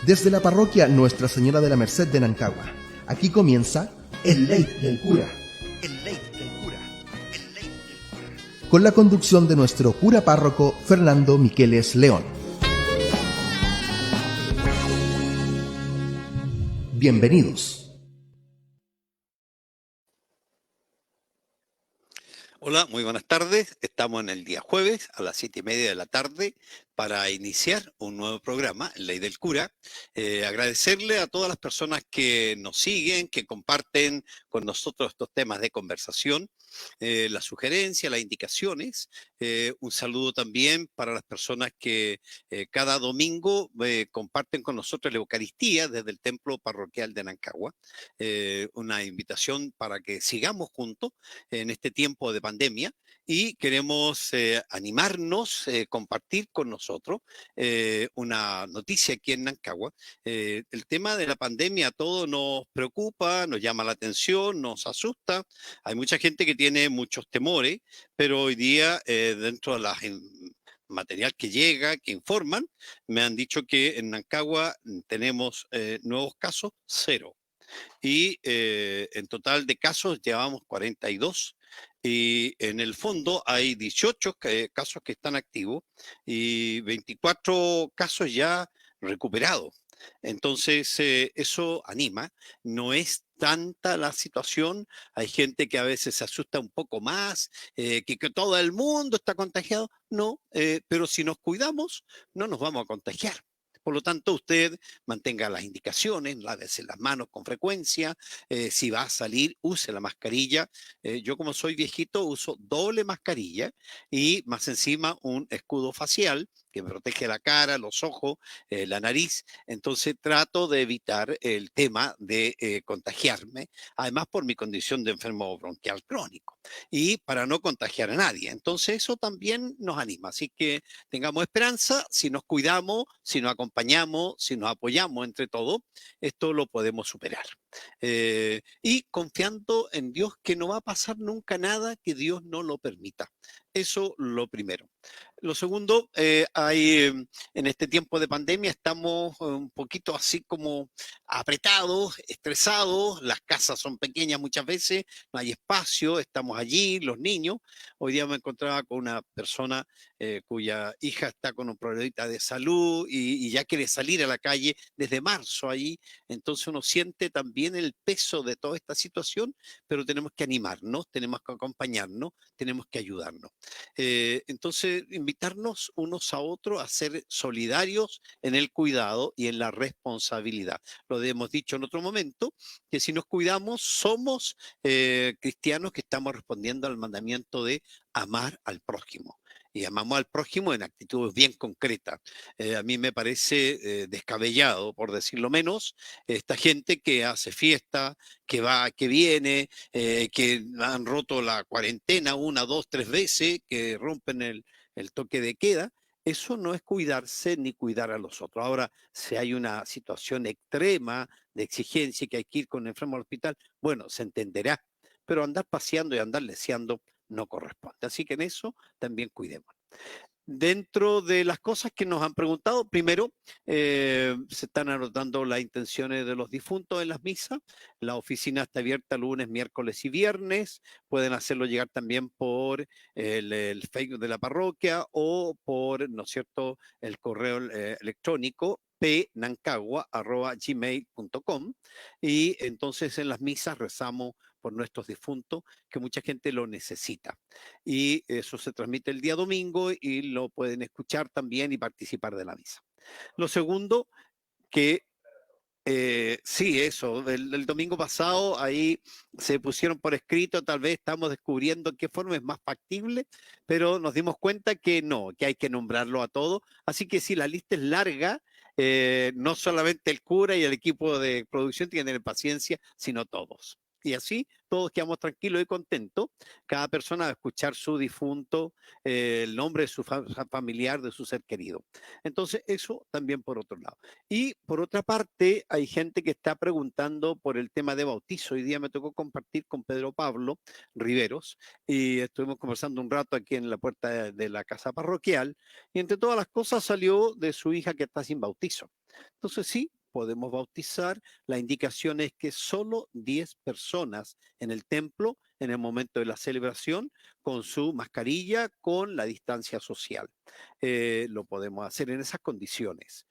Desde la parroquia Nuestra Señora de la Merced de Nancagua, aquí comienza El Late del Cura. El Late del Cura. El Late del Cura. Con la conducción de nuestro cura párroco Fernando Miqueles León. Bienvenidos. Hola, muy buenas tardes. Estamos en el día jueves a las 7:30 de la tarde para iniciar un nuevo programa, Ley del Cura. Agradecerle a todas las personas que nos siguen, que comparten con nosotros estos temas de conversación, las sugerencias, las indicaciones. Un saludo también para las personas que cada domingo comparten con nosotros la Eucaristía desde el Templo Parroquial de Nancagua. Una invitación para que sigamos juntos en este tiempo de pandemia y queremos animarnos, compartir con nosotros una noticia aquí en Nancagua. El tema de la pandemia a todos nos preocupa, nos llama la atención, nos asusta. Hay mucha gente que tiene muchos temores, pero hoy día dentro de las material que llega, que informan, me han dicho que en Nancagua tenemos nuevos casos, 0. Y en total de casos llevamos 42 y en el fondo hay 18 casos que están activos y 24 casos ya recuperados. Entonces, eso anima. No es tanta la situación. Hay gente que a veces se asusta un poco más, que todo el mundo está contagiado. No, pero si nos cuidamos, no nos vamos a contagiar. Por lo tanto, usted mantenga las indicaciones, lávese las manos con frecuencia, si va a salir, use la mascarilla. Yo como soy viejito uso doble mascarilla y más encima un escudo facial que me protege la cara, los ojos, la nariz. Entonces trato de evitar el tema de contagiarme, además por mi condición de enfermo bronquial crónico y para no contagiar a nadie. Entonces eso también nos anima. Así que tengamos esperanza, si nos cuidamos, si nos acompañamos, si nos apoyamos entre todos, esto lo podemos superar. Y confiando en Dios que no va a pasar nunca nada que Dios no lo permita. Eso lo primero. Lo segundo, en este tiempo de pandemia estamos un poquito así como apretados, estresados, las casas son pequeñas muchas veces, no hay espacio, estamos allí, los niños. Hoy día me encontraba con una persona cuya hija está con un problemita de salud y ya quiere salir a la calle desde marzo ahí, entonces uno siente también el peso de toda esta situación, pero tenemos que animarnos, tenemos que acompañarnos, tenemos que ayudarnos. Entonces, invitarnos unos a otros a ser solidarios en el cuidado y en la responsabilidad. Lo hemos dicho en otro momento, que si nos cuidamos, somos cristianos que estamos respondiendo al mandamiento de amar al prójimo. Y amamos al prójimo en actitudes bien concretas. A mí me parece descabellado, por decirlo menos, esta gente que hace fiesta, que va, que viene, que han roto la cuarentena 1, 2, 3 veces, que rompen el toque de queda. Eso no es cuidarse ni cuidar a los otros. Ahora, si hay una situación extrema de exigencia y que hay que ir con el enfermo al hospital, bueno, se entenderá, pero andar paseando y andar leseando no corresponde. Así que en eso también cuidemos. Dentro de las cosas que nos han preguntado, primero, se están anotando las intenciones de los difuntos en las misas. La oficina está abierta lunes, miércoles y viernes. Pueden hacerlo llegar también por el Facebook de la parroquia o por, ¿no es cierto?, el correo electrónico pnancagua@gmail.com. Y entonces en las misas rezamos por nuestros difuntos, que mucha gente lo necesita. Y eso se transmite el día domingo y lo pueden escuchar también y participar de la misa. Lo segundo, que sí, eso, el domingo pasado ahí se pusieron por escrito, tal vez estamos descubriendo qué forma es más factible, pero nos dimos cuenta que no, que hay que nombrarlo a todos. Así que si la lista es larga, no solamente el cura y el equipo de producción tienen paciencia, sino todos. Y así todos quedamos tranquilos y contentos. Cada persona va a escuchar su difunto, el nombre de su familiar, de su ser querido. Entonces, eso también por otro lado. Y por otra parte, hay gente que está preguntando por el tema de bautizo. Hoy día me tocó compartir con Pedro Pablo Riveros y estuvimos conversando un rato aquí en la puerta de la casa parroquial y entre todas las cosas salió de su hija que está sin bautizo. Entonces sí, podemos bautizar. La indicación es que solo 10 personas en el templo, en el momento de la celebración, con su mascarilla, con la distancia social. Lo podemos hacer en esas condiciones.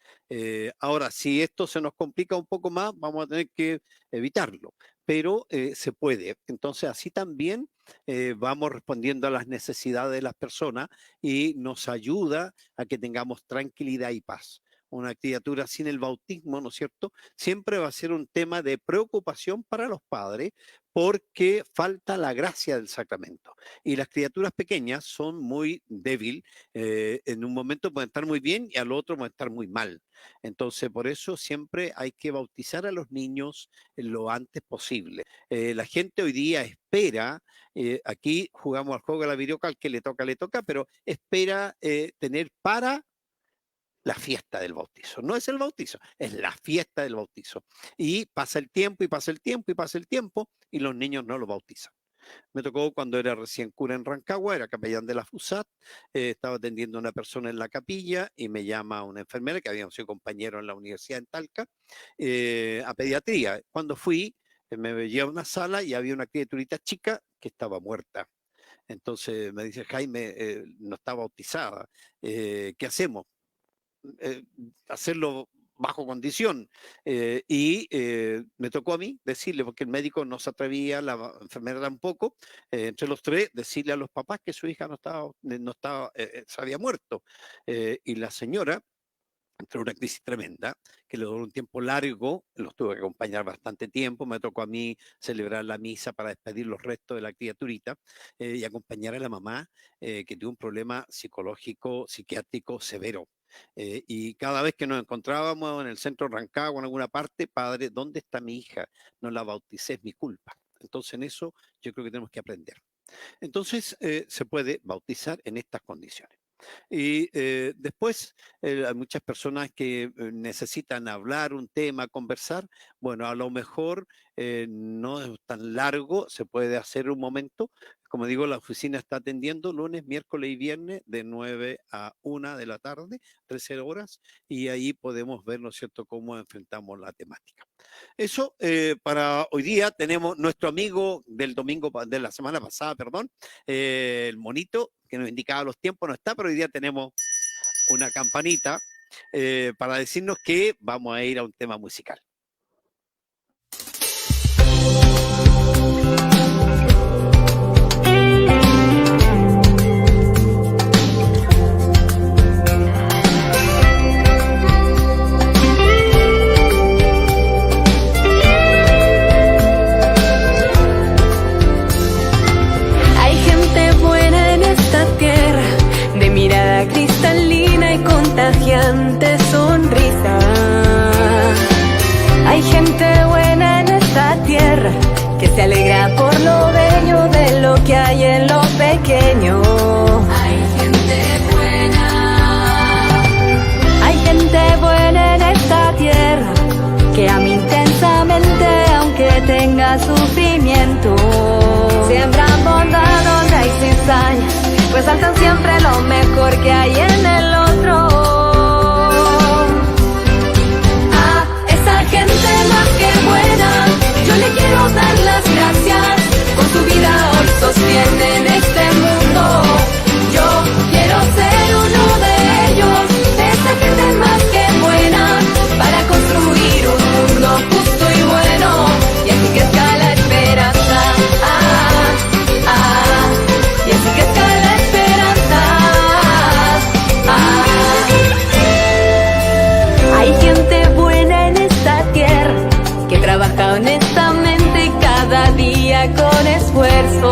Ahora, si esto se nos complica un poco más, vamos a tener que evitarlo, pero se puede. Entonces, así también vamos respondiendo a las necesidades de las personas y nos ayuda a que tengamos tranquilidad y paz. Una criatura sin el bautismo, ¿no es cierto?, siempre va a ser un tema de preocupación para los padres porque falta la gracia del sacramento. Y las criaturas pequeñas son muy débiles, en un momento pueden estar muy bien y al otro pueden estar muy mal. Entonces, por eso siempre hay que bautizar a los niños lo antes posible. La gente hoy día espera, aquí jugamos al juego de la videoca, al que le toca, pero espera tener para la fiesta del bautizo. No es el bautizo, es la fiesta del bautizo. Y pasa el tiempo, y pasa el tiempo, y pasa el tiempo, y los niños no lo bautizan. Me tocó cuando era recién cura en Rancagua, era capellán de la FUSAT, estaba atendiendo a una persona en la capilla y me llama una enfermera que habíamos sido compañeros en la universidad en Talca, a pediatría. Cuando fui, me veía a una sala y había una criaturita chica que estaba muerta. Entonces me dice, Jaime, no está bautizada, ¿qué hacemos? Hacerlo bajo condición. Me tocó a mí decirle, porque el médico no se atrevía, la enfermera tampoco, entre los tres, decirle a los papás que su hija se había muerto. Y la señora entró en una crisis tremenda, que le duró un tiempo largo, los tuve que acompañar bastante tiempo, me tocó a mí celebrar la misa para despedir los restos de la criaturita y acompañar a la mamá que tuvo un problema psicológico, psiquiátrico severo. Y cada vez que nos encontrábamos en el centro de Rancagua, en alguna parte, padre, ¿dónde está mi hija? No la bauticé, es mi culpa. Entonces en eso yo creo que tenemos que aprender. Entonces se puede bautizar en estas condiciones. Y después hay muchas personas que necesitan hablar un tema, conversar. Bueno, a lo mejor no es tan largo, se puede hacer un momento. Como digo, la oficina está atendiendo lunes, miércoles y viernes de 9 a 1 de la tarde, 13 horas, y ahí podemos ver, ¿no es cierto?, cómo enfrentamos la temática. Eso para hoy día. Tenemos nuestro amigo del domingo, de la semana pasada, perdón, el monito que nos indicaba los tiempos, no está, pero hoy día tenemos una campanita para decirnos que vamos a ir a un tema musical. Cristalina y contagiante sonrisa. Hay gente buena en esta tierra que se alegra por lo bello de lo que hay en lo pequeño. Hay gente buena. Hay gente buena en esta tierra que ama intensamente aunque tenga sufrimiento. Siembran bondad donde hay cizaña, resaltan siempre lo mejor que hay en el otro. A esa gente más que buena, yo le quiero dar las gracias. Con su vida hoy sostienen este mundo. Yo quiero ser uno de ellos, de esa gente más que buena, para construir un mundo justo y bueno. Y así crezca la esperanza. Y así crezca la esperanza. Hay gente buena en esta tierra que trabaja honestamente cada día con esfuerzo.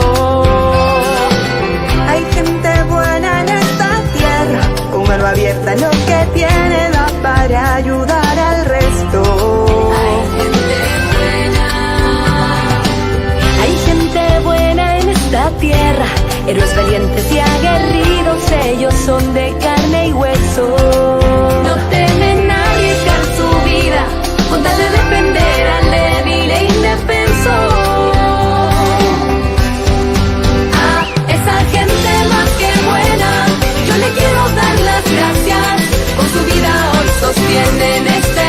Hay gente buena en esta tierra con mano abierta en lo que tiene, da para ayudar al resto. Hay gente buena. Hay gente buena en esta tierra, héroes valientes y aguerridos, ellos son de carne y hueso. No temen arriesgar su vida con tal de defender al débil e indefenso. A esa gente más que buena, yo le quiero dar las gracias. Con su vida hoy sostienen este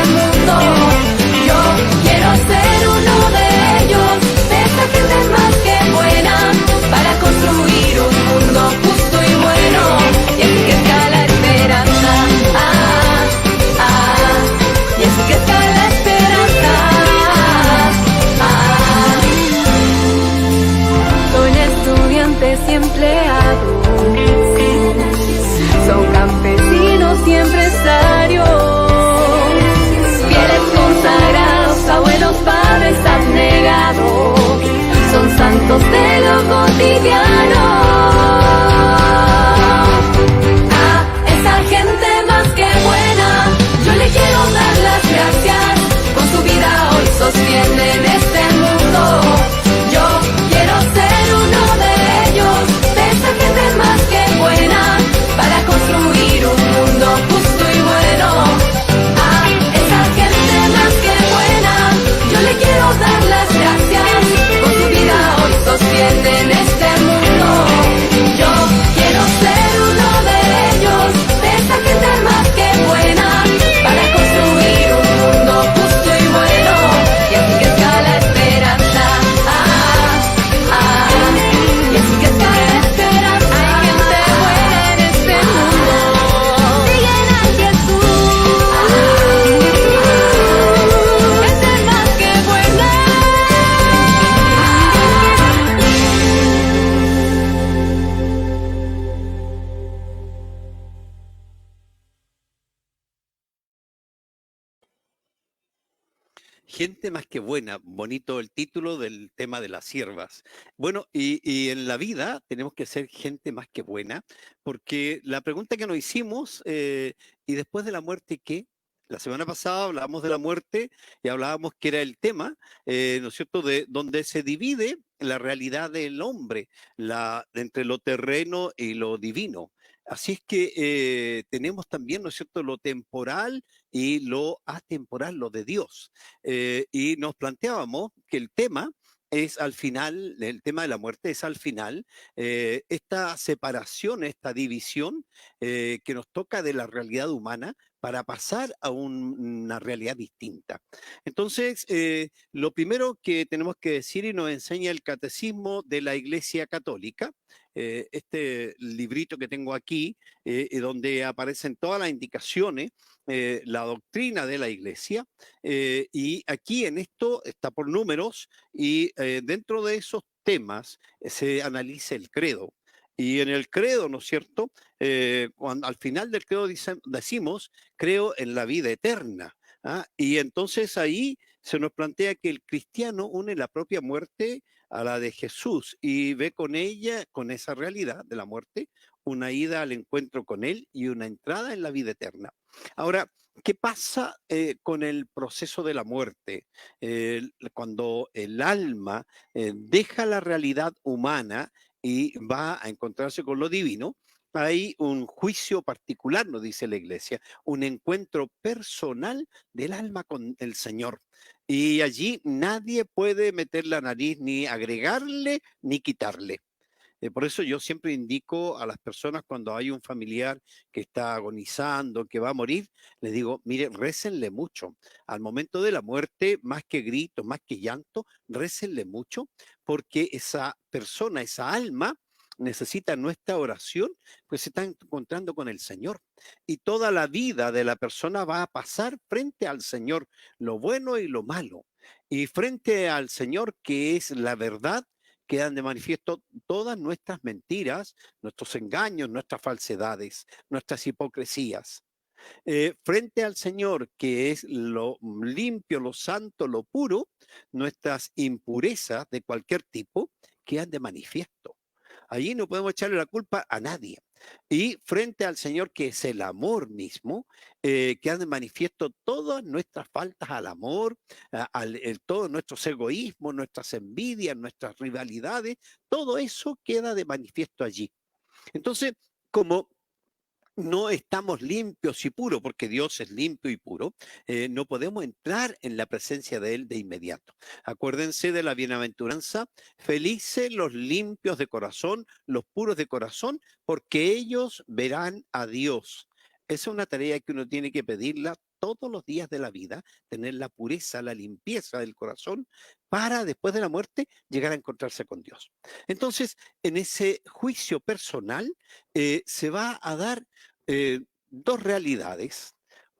Gente más que buena, bonito el título del tema de las siervas. Bueno, y en la vida tenemos que ser gente más que buena, porque la pregunta que nos hicimos, ¿y después de la muerte qué? La semana pasada hablábamos de la muerte y hablábamos que era el tema, ¿no es cierto?, de donde se divide la realidad del hombre, entre lo terreno y lo divino. Así es que tenemos también, ¿no es cierto?, lo temporal y lo atemporal, lo de Dios. Y nos planteábamos que el tema es al final, el tema de la muerte es al final, esta separación, esta división que nos toca de la realidad humana para pasar a una realidad distinta. Entonces, lo primero que tenemos que decir y nos enseña el Catecismo de la Iglesia Católica, este librito que tengo aquí, donde aparecen todas las indicaciones, la doctrina de la Iglesia, y aquí en esto está por números y dentro de esos temas se analiza el credo. Y en el credo, ¿no es cierto? Al final del credo decimos, creo en la vida eterna. ¿Ah? Y entonces ahí se nos plantea que el cristiano une la propia muerte a la de Jesús y ve con ella, con esa realidad de la muerte, una ida al encuentro con Él y una entrada en la vida eterna. Ahora, ¿qué pasa con el proceso de la muerte? Cuando el alma deja la realidad humana y va a encontrarse con lo divino, hay un juicio particular, nos dice la Iglesia, un encuentro personal del alma con el Señor. Y allí nadie puede meter la nariz ni agregarle ni quitarle. Por eso yo siempre indico a las personas cuando hay un familiar que está agonizando, que va a morir, les digo, mire, récenle mucho. Al momento de la muerte, más que gritos, más que llanto, récenle mucho, porque esa persona, esa alma, necesita nuestra oración, pues se está encontrando con el Señor. Y toda la vida de la persona va a pasar frente al Señor, lo bueno y lo malo. Y frente al Señor, que es la verdad, quedan de manifiesto todas nuestras mentiras, nuestros engaños, nuestras falsedades, nuestras hipocresías. Frente al Señor, que es lo limpio, lo santo, lo puro, nuestras impurezas de cualquier tipo quedan de manifiesto. Allí no podemos echarle la culpa a nadie. Y frente al Señor, que es el amor mismo, quedan de manifiesto todas nuestras faltas al amor, todos nuestros egoísmos, nuestras envidias, nuestras rivalidades, todo eso queda de manifiesto allí. Entonces, como no estamos limpios y puros, porque Dios es limpio y puro, no podemos entrar en la presencia de Él de inmediato. Acuérdense de la bienaventuranza, felices los limpios de corazón, los puros de corazón, porque ellos verán a Dios. Esa es una tarea que uno tiene que pedirla todos los días de la vida, tener la pureza, la limpieza del corazón, para después de la muerte llegar a encontrarse con Dios. Entonces, en ese juicio personal se va a dar dos realidades.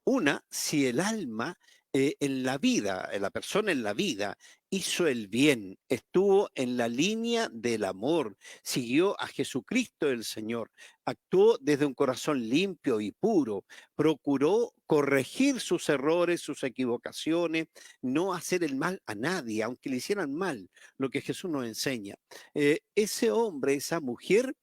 Una, si el alma en la vida, la persona en la vida, hizo el bien, estuvo en la línea del amor, siguió a Jesucristo el Señor, actuó desde un corazón limpio y puro, procuró corregir sus errores, sus equivocaciones, no hacer el mal a nadie, aunque le hicieran mal, lo que Jesús nos enseña. Ese hombre, esa mujer,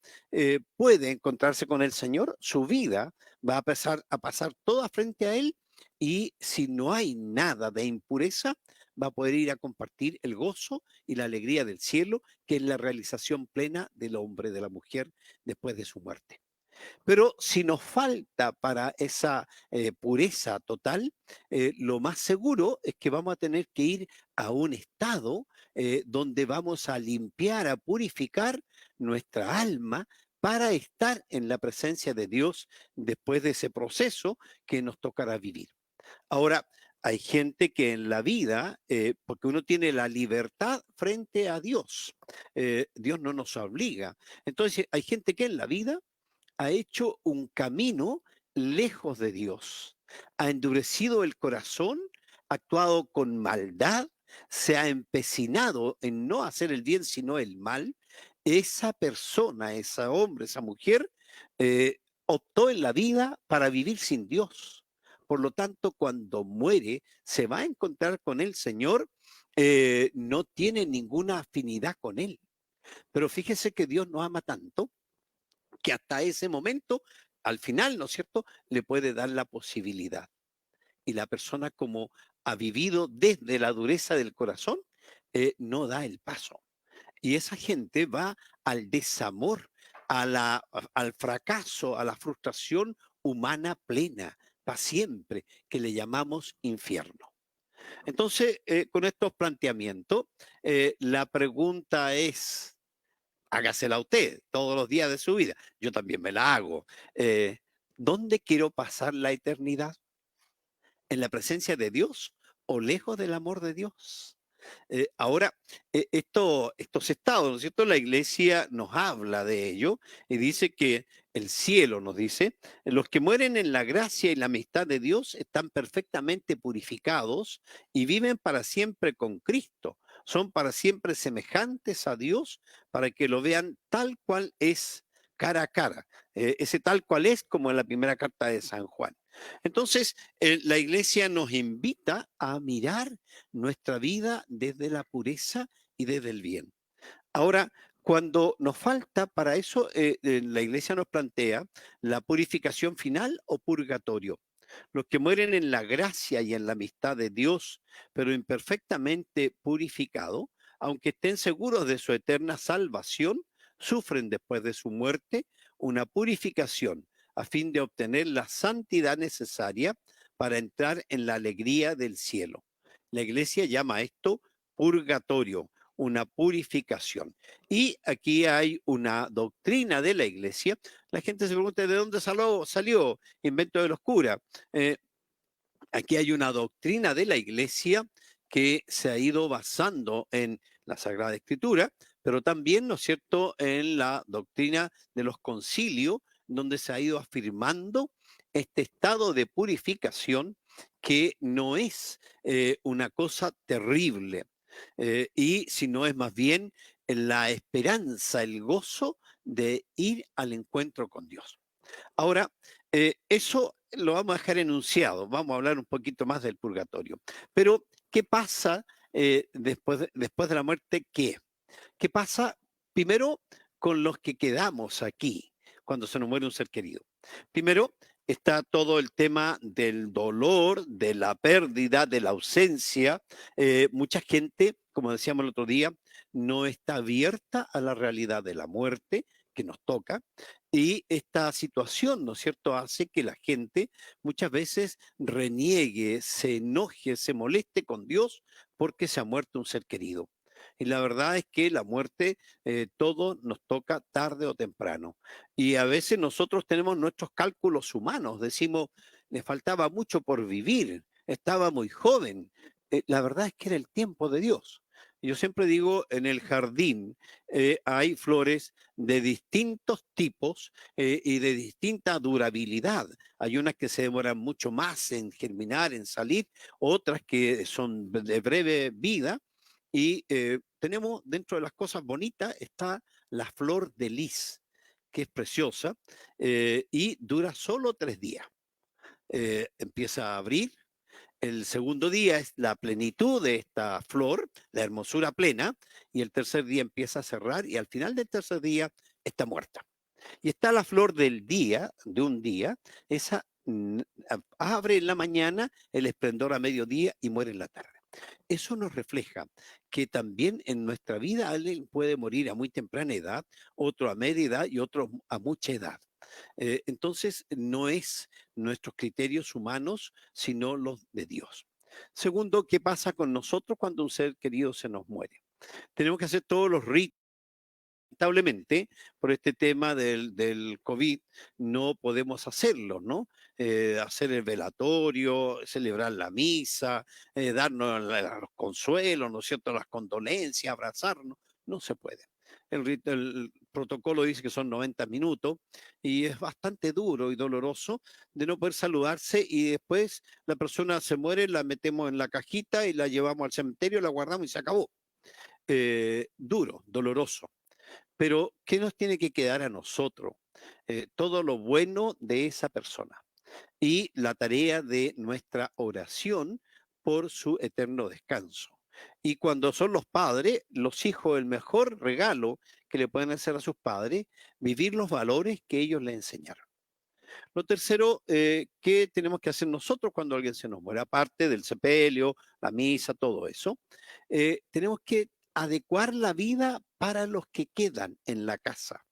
puede encontrarse con el Señor, su vida va a pasar toda frente a Él y si no hay nada de impureza, va a poder ir a compartir el gozo y la alegría del cielo, que es la realización plena del hombre, de la mujer, después de su muerte. Pero si nos falta para esa pureza total, lo más seguro es que vamos a tener que ir a un estado donde vamos a limpiar, a purificar nuestra alma para estar en la presencia de Dios después de ese proceso que nos tocará vivir. Ahora, hay gente que en la vida, porque uno tiene la libertad frente a Dios, Dios no nos obliga. Entonces, hay gente que en la vida ha hecho un camino lejos de Dios, ha endurecido el corazón, ha actuado con maldad, se ha empecinado en no hacer el bien sino el mal. Esa persona, ese hombre, esa mujer, optó en la vida para vivir sin Dios, Por lo tanto, cuando muere, se va a encontrar con el Señor, no tiene ninguna afinidad con Él. Pero fíjese que Dios nos ama tanto que hasta ese momento, al final, ¿no es cierto?, le puede dar la posibilidad. Y la persona, como ha vivido desde la dureza del corazón, no da el paso. Y esa gente va al desamor, al fracaso, a la frustración humana plena, para siempre, que le llamamos infierno. Entonces, con estos planteamientos, la pregunta es, hágasela usted todos los días de su vida. Yo también me la hago. ¿Dónde quiero pasar la eternidad? ¿En la presencia de Dios o lejos del amor de Dios? Ahora, estos estados, ¿no es cierto? La iglesia nos habla de ello y dice que el cielo nos dice, los que mueren en la gracia y la amistad de Dios están perfectamente purificados y viven para siempre con Cristo. Son para siempre semejantes a Dios para que lo vean tal cual es, cara a cara. Ese tal cual es como en la primera carta de San Juan. Entonces, la iglesia nos invita a mirar nuestra vida desde la pureza y desde el bien. Ahora, cuando nos falta para eso, la iglesia nos plantea la purificación final o purgatorio. Los que mueren en la gracia y en la amistad de Dios, pero imperfectamente purificados, aunque estén seguros de su eterna salvación, sufren después de su muerte una purificación a fin de obtener la santidad necesaria para entrar en la alegría del cielo. La iglesia llama esto purgatorio, una purificación. Y aquí hay una doctrina de la iglesia. La gente se pregunta, ¿de dónde salió? Invento de los curas. Aquí hay una doctrina de la iglesia que se ha ido basando en la Sagrada Escritura, pero también, ¿no es cierto?, en la doctrina de los concilios, donde se ha ido afirmando este estado de purificación que no es una cosa terrible, y sino es más bien la esperanza, el gozo de ir al encuentro con Dios. Ahora, eso lo vamos a dejar enunciado, vamos a hablar un poquito más del purgatorio. Pero, ¿qué pasa después de la muerte? ¿Qué pasa primero con los que quedamos aquí cuando se nos muere un ser querido? Primero está todo el tema del dolor, de la pérdida, de la ausencia. Mucha gente, como decíamos el otro día, no está abierta a la realidad de la muerte que nos toca. Y esta situación, ¿no es cierto?, hace que la gente muchas veces reniegue, se enoje, se moleste con Dios porque se ha muerto un ser querido. Y la verdad es que la muerte, todo nos toca tarde o temprano. Y a veces nosotros tenemos nuestros cálculos humanos, decimos, le faltaba mucho por vivir, estaba muy joven. La verdad es que era el tiempo de Dios. Yo siempre digo, en el jardín hay flores de distintos tipos y de distinta durabilidad. Hay unas que se demoran mucho más en germinar, en salir, otras que son de breve vida. Y tenemos dentro de las cosas bonitas está la flor de lis, que es preciosa y dura solo 3 días. Empieza a abrir. El segundo día es la plenitud de esta flor, la hermosura plena, y el tercer día empieza a cerrar y al final del tercer día está muerta. Y está la flor del día, de un día, esa abre en la mañana, el esplendor a mediodía y muere en la tarde. Eso nos refleja que también en nuestra vida alguien puede morir a muy temprana edad, otro a media edad y otro a mucha edad. Entonces, no es nuestros criterios humanos, sino los de Dios. Segundo, ¿qué pasa con nosotros cuando un ser querido se nos muere? Tenemos que hacer todos los ritos. Lamentablemente, por este tema del COVID, no podemos hacerlo, ¿no? Hacer el velatorio, celebrar la misa, darnos los consuelos, ¿no es cierto?, las condolencias, abrazarnos, no se puede. El protocolo dice que son 90 minutos y es bastante duro y doloroso de no poder saludarse y después la persona se muere, la metemos en la cajita y la llevamos al cementerio, la guardamos y se acabó. Duro, doloroso. Pero, ¿qué nos tiene que quedar a nosotros? Todo lo bueno de esa persona. y la tarea de nuestra oración por su eterno descanso. Y cuando son los padres, los hijos, el mejor regalo que le pueden hacer a sus padres, vivir los valores que ellos le enseñaron. Lo tercero, ¿qué tenemos que hacer nosotros cuando alguien se nos muere? Aparte del sepelio, la misa, todo eso, tenemos que adecuar la vida para los que quedan en la casa.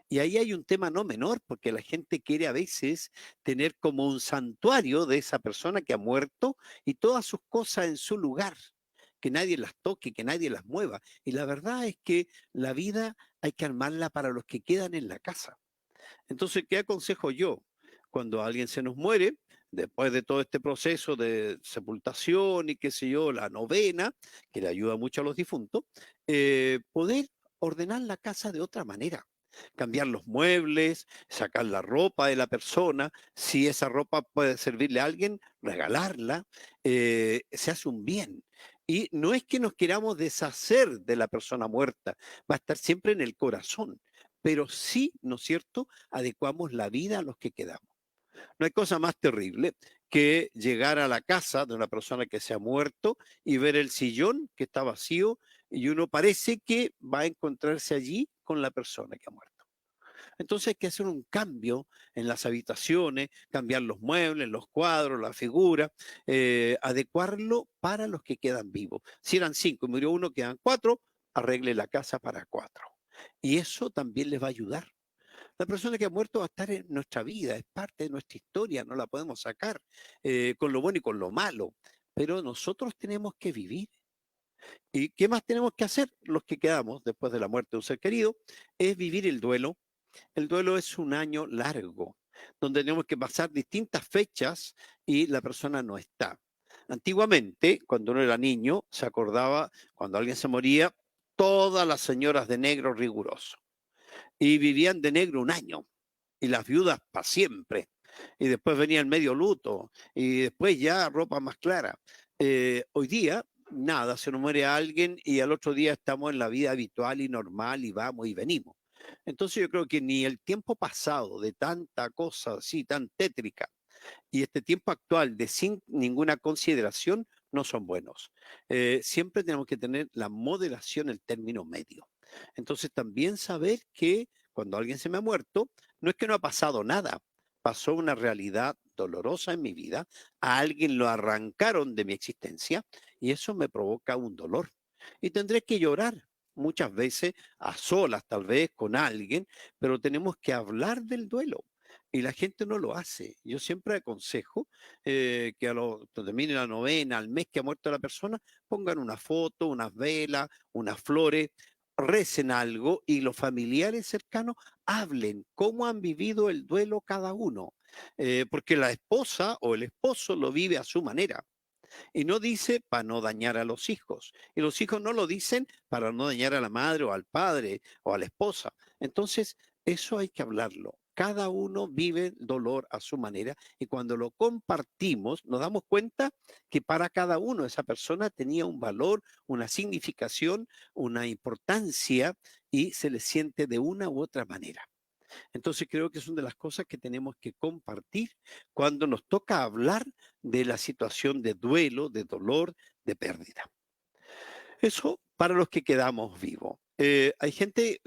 Y ahí hay un tema no menor, porque la gente quiere a veces tener como un santuario de esa persona que ha muerto y todas sus cosas en su lugar, que nadie las toque, que nadie las mueva. Y la verdad es que la vida hay que armarla para los que quedan en la casa. Entonces, ¿qué aconsejo yo? Cuando alguien se nos muere, después de todo este proceso de sepultación y qué sé yo, la novena, que le ayuda mucho a los difuntos, poder ordenar la casa de otra manera. Cambiar los muebles, sacar la ropa de la persona, si esa ropa puede servirle a alguien, regalarla, se hace un bien. Y no es que nos queramos deshacer de la persona muerta, va a estar siempre en el corazón, pero sí, ¿no es cierto?, adecuamos la vida a los que quedamos. No hay cosa más terrible que llegar a la casa de una persona que se ha muerto y ver el sillón que está vacío y uno parece que va a encontrarse allí con la persona que ha muerto. Entonces hay que hacer un cambio en las habitaciones, cambiar los muebles, los cuadros, la figura, adecuarlo para los que quedan vivos. Si eran 5 y murió uno, quedan 4, arregle la casa para 4. Y eso también les va a ayudar. La persona que ha muerto va a estar en nuestra vida, es parte de nuestra historia, no la podemos sacar, con lo bueno y con lo malo. Pero nosotros tenemos que vivir. ¿Y qué más tenemos que hacer los que quedamos después de la muerte de un ser querido? Es vivir el duelo. El duelo es un año largo, donde tenemos que pasar distintas fechas y la persona no está. Antiguamente, cuando uno era niño, se acordaba, cuando alguien se moría, todas las señoras de negro riguroso. Y vivían de negro un año, y las viudas para siempre. Y después venía el medio luto, y después ya ropa más clara. Hoy día, nada, se nos muere alguien y al otro día estamos en la vida habitual y normal y vamos y venimos. Entonces yo creo que ni el tiempo pasado de tanta cosa así, tan tétrica, y este tiempo actual de sin ninguna consideración no son buenos. Siempre tenemos que tener la moderación, el término medio. Entonces también saber que cuando alguien se me ha muerto, no es que no ha pasado nada, pasó una realidad dolorosa en mi vida, a alguien lo arrancaron de mi existencia y eso me provoca un dolor. Y tendré que llorar muchas veces a solas, tal vez con alguien, pero tenemos que hablar del duelo. Y la gente no lo hace. Yo siempre aconsejo que cuando termine la novena, al mes que ha muerto la persona, pongan una foto, unas velas, unas flores, recen algo y los familiares cercanos hablen cómo han vivido el duelo cada uno. Porque la esposa o el esposo lo vive a su manera. Y no dice para no dañar a los hijos. Y los hijos no lo dicen para no dañar a la madre o al padre o a la esposa. Entonces, eso hay que hablarlo. Cada uno vive el dolor a su manera y cuando lo compartimos nos damos cuenta que para cada uno esa persona tenía un valor, una significación, una importancia y se le siente de una u otra manera. Entonces creo que son de las cosas que tenemos que compartir cuando nos toca hablar de la situación de duelo, de dolor, de pérdida. Eso para los que quedamos vivos. Hay gente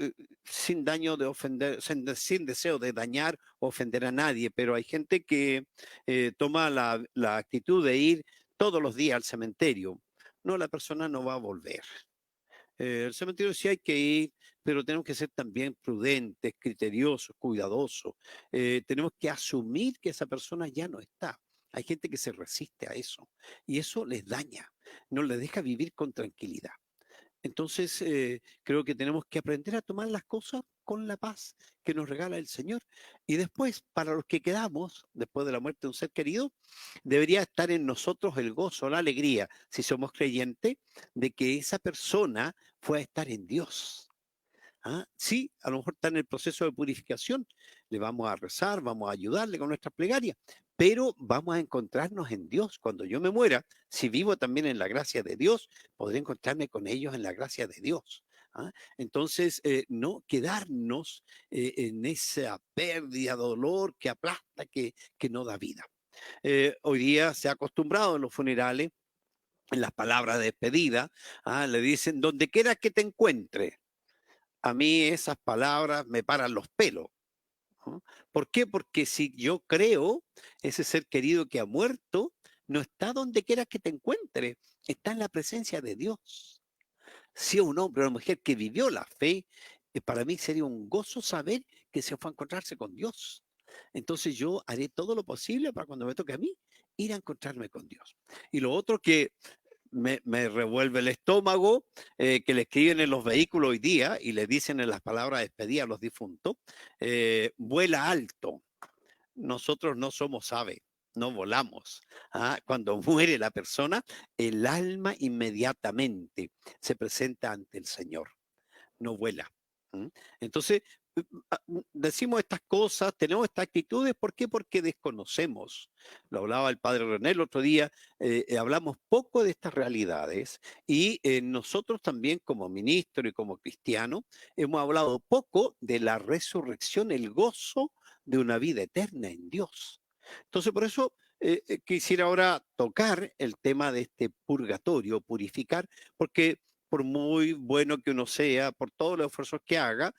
sin daño de ofender, sin deseo de dañar o ofender a nadie, pero hay gente que toma la actitud de ir todos los días al cementerio. No, la persona no va a volver. El cementerio sí hay que ir, pero tenemos que ser también prudentes, criteriosos, cuidadosos. Tenemos que asumir que esa persona ya no está. Hay gente que se resiste a eso y eso les daña, no les deja vivir con tranquilidad. Entonces, creo que tenemos que aprender a tomar las cosas con la paz que nos regala el Señor. Y después, para los que quedamos, después de la muerte de un ser querido, debería estar en nosotros el gozo, la alegría, si somos creyentes, de que esa persona fue a estar en Dios. ¿Ah? Sí, a lo mejor está en el proceso de purificación, le vamos a rezar, vamos a ayudarle con nuestras plegarias, pero vamos a encontrarnos en Dios. Cuando yo me muera, si vivo también en la gracia de Dios, podré encontrarme con ellos en la gracia de Dios. ¿ah? Entonces, no quedarnos en esa pérdida, dolor que aplasta, que no da vida. Hoy día se ha acostumbrado en los funerales, en las palabras de despedida, le dicen, donde quiera que te encuentre. A mí esas palabras me paran los pelos. ¿No? ¿Por qué? Porque si yo creo, ese ser querido que ha muerto, no está donde quiera que te encuentre, está en la presencia de Dios. Si es un hombre o una mujer que vivió la fe, para mí sería un gozo saber que se fue a encontrarse con Dios. Entonces yo haré todo lo posible para cuando me toque a mí ir a encontrarme con Dios. Y lo otro que me revuelve el estómago, que le escriben en los vehículos hoy día y le dicen en las palabras de despedida a los difuntos, vuela alto. Nosotros no somos aves, no volamos. Cuando muere la persona, el alma inmediatamente se presenta ante el Señor, no vuela. Entonces, decimos estas cosas, tenemos estas actitudes, ¿por qué? Porque desconocemos. Lo hablaba el padre René el otro día, hablamos poco de estas realidades y nosotros también como ministro y como cristiano hemos hablado poco de la resurrección, el gozo de una vida eterna en Dios. Entonces, por eso quisiera ahora tocar el tema de este purgatorio, purificar, porque por muy bueno que uno sea, por todos los esfuerzos que haga,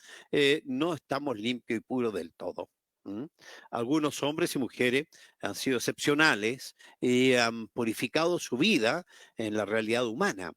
no estamos limpios y puros del todo. Algunos hombres y mujeres han sido excepcionales y han purificado su vida en la realidad humana,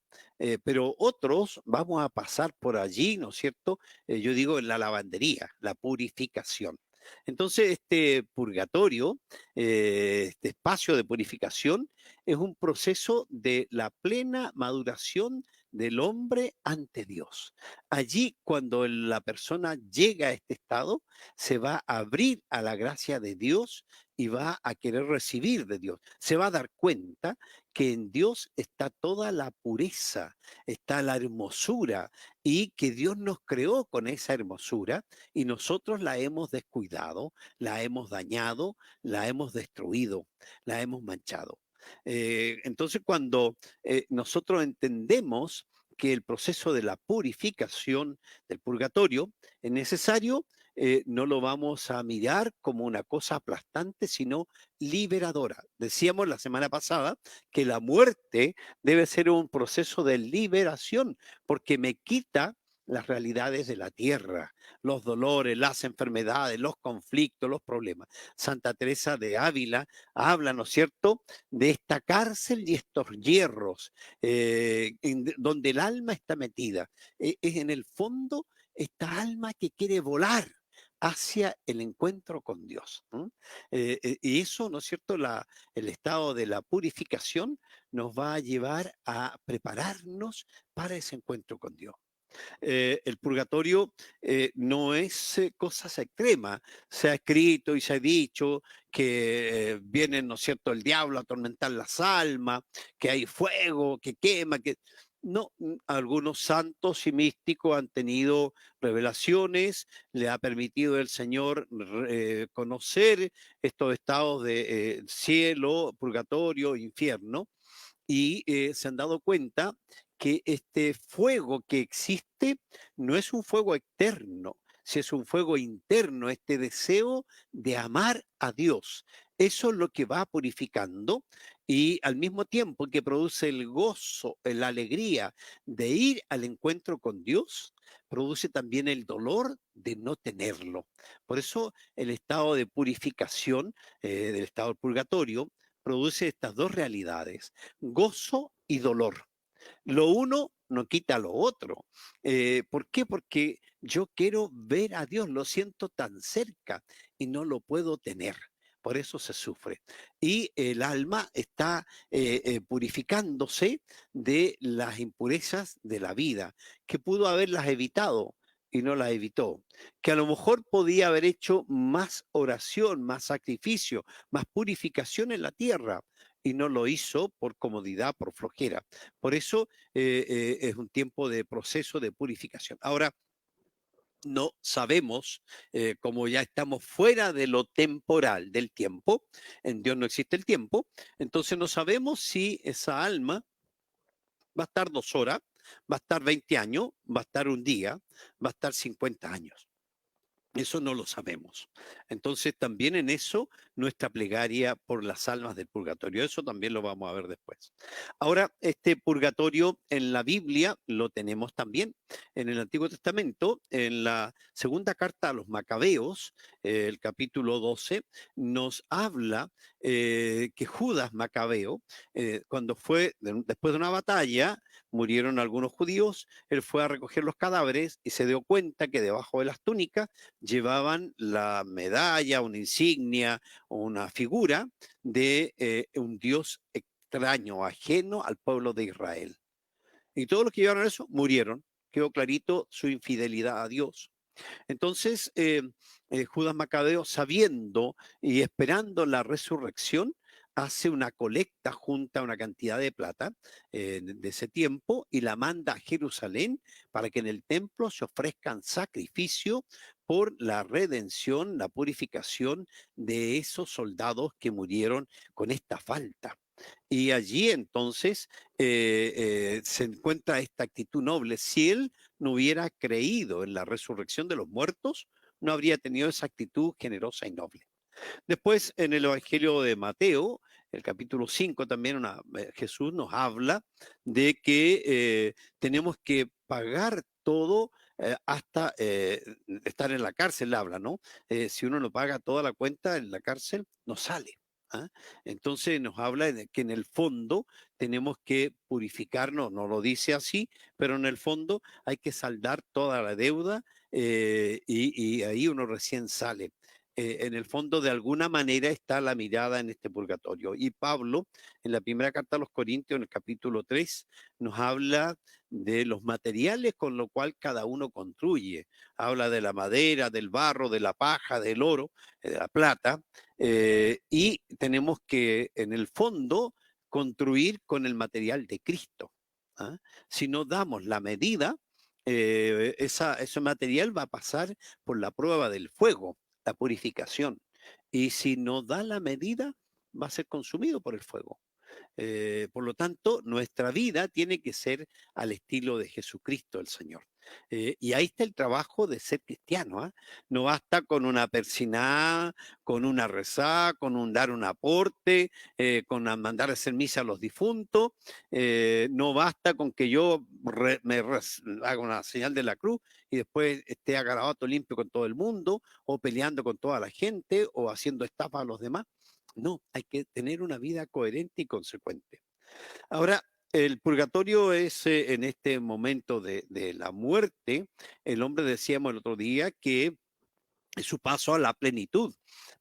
pero otros vamos a pasar por allí, ¿no es cierto? Yo digo en la lavandería, la purificación. Entonces, este purgatorio, este espacio de purificación, es un proceso de la plena maduración del hombre ante Dios. Allí, cuando la persona llega a este estado, se va a abrir a la gracia de Dios y va a querer recibir de Dios. Se va a dar cuenta que en Dios está toda la pureza, está la hermosura y que Dios nos creó con esa hermosura y nosotros la hemos descuidado, la hemos dañado, la hemos destruido, la hemos manchado. Entonces, cuando nosotros entendemos que el proceso de la purificación del purgatorio es necesario, no lo vamos a mirar como una cosa aplastante, sino liberadora. Decíamos la semana pasada que la muerte debe ser un proceso de liberación, porque me quita las realidades de la tierra, los dolores, las enfermedades, los conflictos, los problemas. Santa Teresa de Ávila habla, ¿no es cierto?, de esta cárcel y estos hierros donde el alma está metida. Es en el fondo esta alma que quiere volar hacia el encuentro con Dios. Y eso, ¿no es cierto?, el estado de la purificación nos va a llevar a prepararnos para ese encuentro con Dios. El purgatorio no es cosas extremas. Se ha escrito y se ha dicho que viene, ¿no es cierto?, el diablo a atormentar las almas, que hay fuego, que quema, que... No, algunos santos y místicos han tenido revelaciones, le ha permitido el Señor conocer estos estados de cielo, purgatorio, infierno, y se han dado cuenta que este fuego que existe no es un fuego externo, si es un fuego interno, este deseo de amar a Dios. Eso es lo que va purificando y al mismo tiempo que produce el gozo, la alegría de ir al encuentro con Dios, produce también el dolor de no tenerlo. Por eso el estado de purificación, del estado del purgatorio, produce estas dos realidades, gozo y dolor. Lo uno no quita lo otro. ¿Por qué? Porque yo quiero ver a Dios, lo siento tan cerca y no lo puedo tener. Por eso se sufre. Y el alma está purificándose de las impurezas de la vida, que pudo haberlas evitado y no las evitó. Que a lo mejor podía haber hecho más oración, más sacrificio, más purificación en la tierra y no lo hizo por comodidad, por flojera. Por eso es un tiempo de proceso de purificación. Ahora, no sabemos, como ya estamos fuera de lo temporal, del tiempo, en Dios no existe el tiempo, entonces no sabemos si esa alma va a estar 2 horas, va a estar 20 años, va a estar un día, va a estar 50 años. Eso no lo sabemos. Entonces también en eso nuestra plegaria por las almas del purgatorio, eso también lo vamos a ver después. Ahora, este purgatorio en la Biblia lo tenemos también en el Antiguo Testamento, en la segunda carta a los Macabeos, el capítulo 12, nos habla que Judas Macabeo, cuando fue después de una batalla, murieron algunos judíos, él fue a recoger los cadáveres y se dio cuenta que debajo de las túnicas llevaban la medalla, una insignia o una figura de un dios extraño, ajeno al pueblo de Israel. Y todos los que llevaron eso murieron. Quedó clarito su infidelidad a Dios. Entonces, Judas Macabeo, sabiendo y esperando la resurrección, hace una colecta, junta una cantidad de plata de ese tiempo y la manda a Jerusalén para que en el templo se ofrezcan sacrificios por la redención, la purificación de esos soldados que murieron con esta falta. Y allí entonces se encuentra esta actitud noble. Si él no hubiera creído en la resurrección de los muertos, no habría tenido esa actitud generosa y noble. Después, en el Evangelio de Mateo, el capítulo 5, también Jesús nos habla de que tenemos que pagar todo hasta estar en la cárcel, habla, ¿no? Si uno no paga toda la cuenta en la cárcel, no sale. ¿Ah? Entonces nos habla de que en el fondo tenemos que purificarnos, no lo dice así, pero en el fondo hay que saldar toda la deuda y ahí uno recién sale. En el fondo, de alguna manera, está la mirada en este purgatorio. Y Pablo, en la primera carta a los Corintios, en el capítulo 3, nos habla de los materiales con lo cual cada uno construye. Habla de la madera, del barro, de la paja, del oro, de la plata, y tenemos que, en el fondo, construir con el material de Cristo. ¿Ah? Si no damos la medida, ese material va a pasar por la prueba del fuego, la purificación, y si no da la medida, va a ser consumido por el fuego. Por lo tanto, nuestra vida tiene que ser al estilo de Jesucristo el Señor. Y ahí está el trabajo de ser cristiano. No basta con una persinada, con una rezada, con un dar un aporte, con mandar a hacer misa a los difuntos. No basta con que yo haga una señal de la cruz y después esté a garabato limpio con todo el mundo, o peleando con toda la gente, o haciendo estafa a los demás. No, hay que tener una vida coherente y consecuente. Ahora, el purgatorio es en este momento de la muerte. El hombre, decíamos el otro día, que es su paso a la plenitud.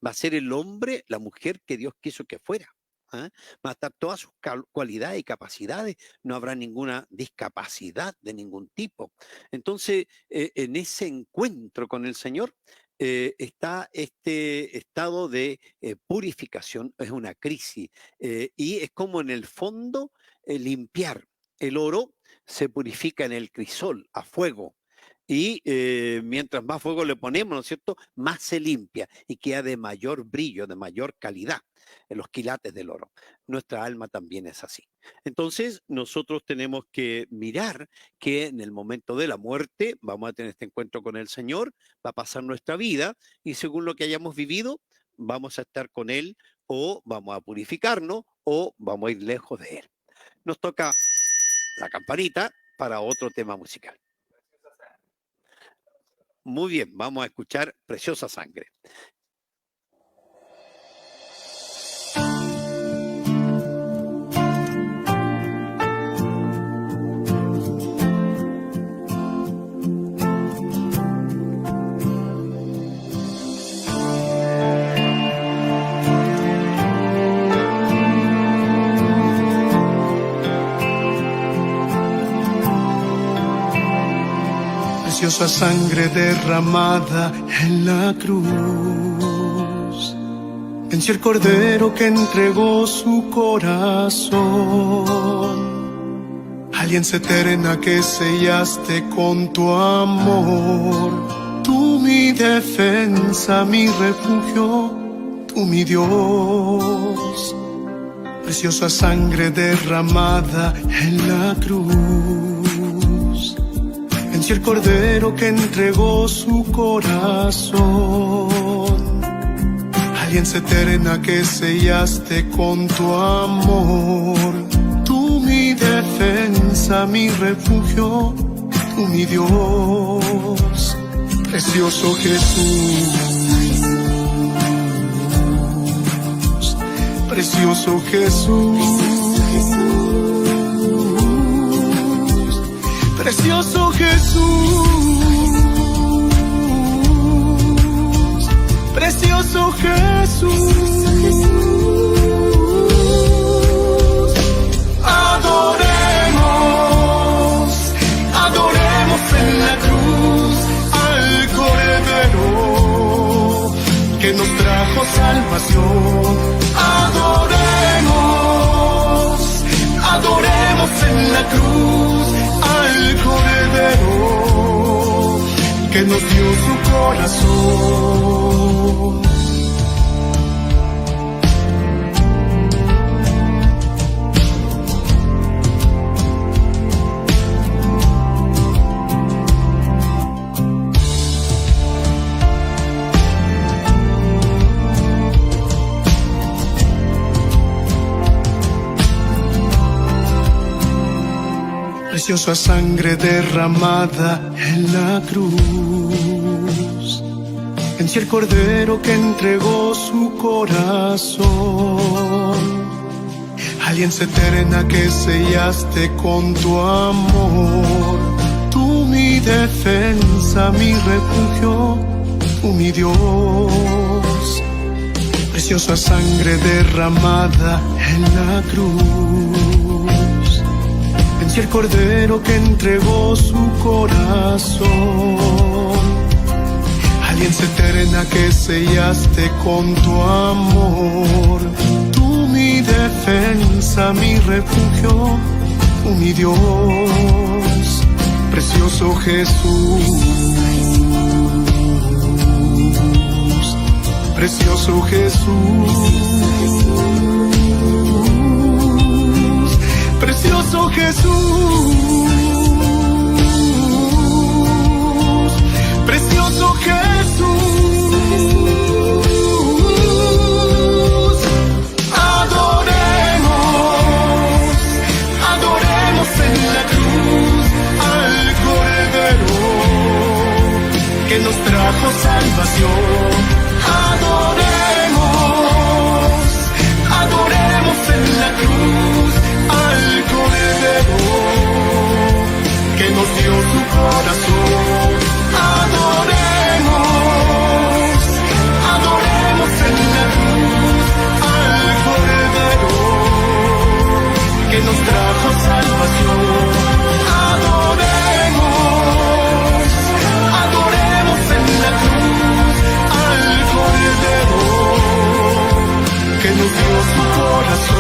Va a ser el hombre, la mujer que Dios quiso que fuera. ¿Ah? Va a estar todas sus cualidades y capacidades, no habrá ninguna discapacidad de ningún tipo. Entonces, en ese encuentro con el Señor, está este estado de purificación, es una crisis, y es como en el fondo limpiar. El oro se purifica en el crisol, a fuego, y mientras más fuego le ponemos, ¿no es cierto?, más se limpia y queda de mayor brillo, de mayor calidad en los quilates del oro. Nuestra alma también es así. Entonces, nosotros tenemos que mirar que en el momento de la muerte vamos a tener este encuentro con el Señor, va a pasar nuestra vida y según lo que hayamos vivido, vamos a estar con Él, o vamos a purificarnos o vamos a ir lejos de Él. Nos toca la campanita para otro tema musical. Muy bien, vamos a escuchar Preciosa Sangre. Preciosa sangre derramada en la cruz, venció el cordero que entregó su corazón. Alianza eterna que sellaste con tu amor, tú mi defensa, mi refugio, tú mi Dios. Preciosa sangre derramada en la cruz, vencí el cordero que entregó su corazón. Alianza eterna que sellaste con tu amor. Tú mi defensa, mi refugio, tú mi Dios, precioso Jesús. Precioso Jesús, precioso Jesús, precioso Jesús. Adoremos, adoremos en la cruz al Cordero que nos trajo salvación. Adoremos, adoremos en la cruz al Cordero que nos dio su corazón. Preciosa sangre derramada en la cruz, vencí el cordero que entregó su corazón. Alianza eterna que sellaste con tu amor. Tú mi defensa, mi refugio, tú mi Dios. Preciosa sangre derramada en la cruz, vencí el cordero que entregó su corazón. Alianza eterna que sellaste con tu amor. Tú mi defensa, mi refugio, tú mi Dios, precioso Jesús. Precioso Jesús. Precioso Jesús, precioso Jesús. Adoremos, adoremos en la cruz al Cordero que nos trajo salvación. Adoremos, adoremos en la cruz al Cordero que nos dio su corazón. Adoremos, adoremos en la cruz al Cordero que nos trajo salvación. Adoremos, adoremos en la cruz al Cordero que nos dio su corazón.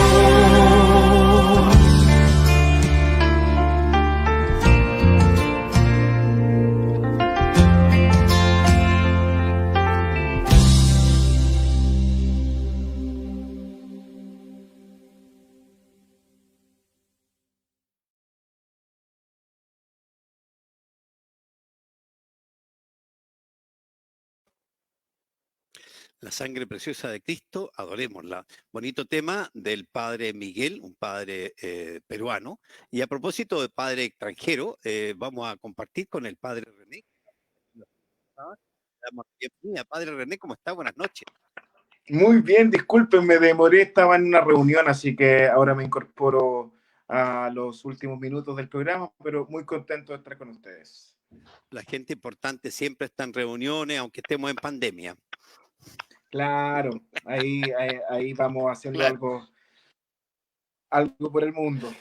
La sangre preciosa de Cristo, adorémosla. Bonito tema del padre Miguel, un padre peruano. Y a propósito de padre extranjero, vamos a compartir con el padre René. Bienvenida, padre René, ¿cómo está? Buenas noches. Muy bien, disculpen, me demoré, estaba en una reunión, así que ahora me incorporo a los últimos minutos del programa, pero muy contento de estar con ustedes. La gente importante siempre está en reuniones, aunque estemos en pandemia. Claro, ahí vamos haciendo Claro. algo por el mundo.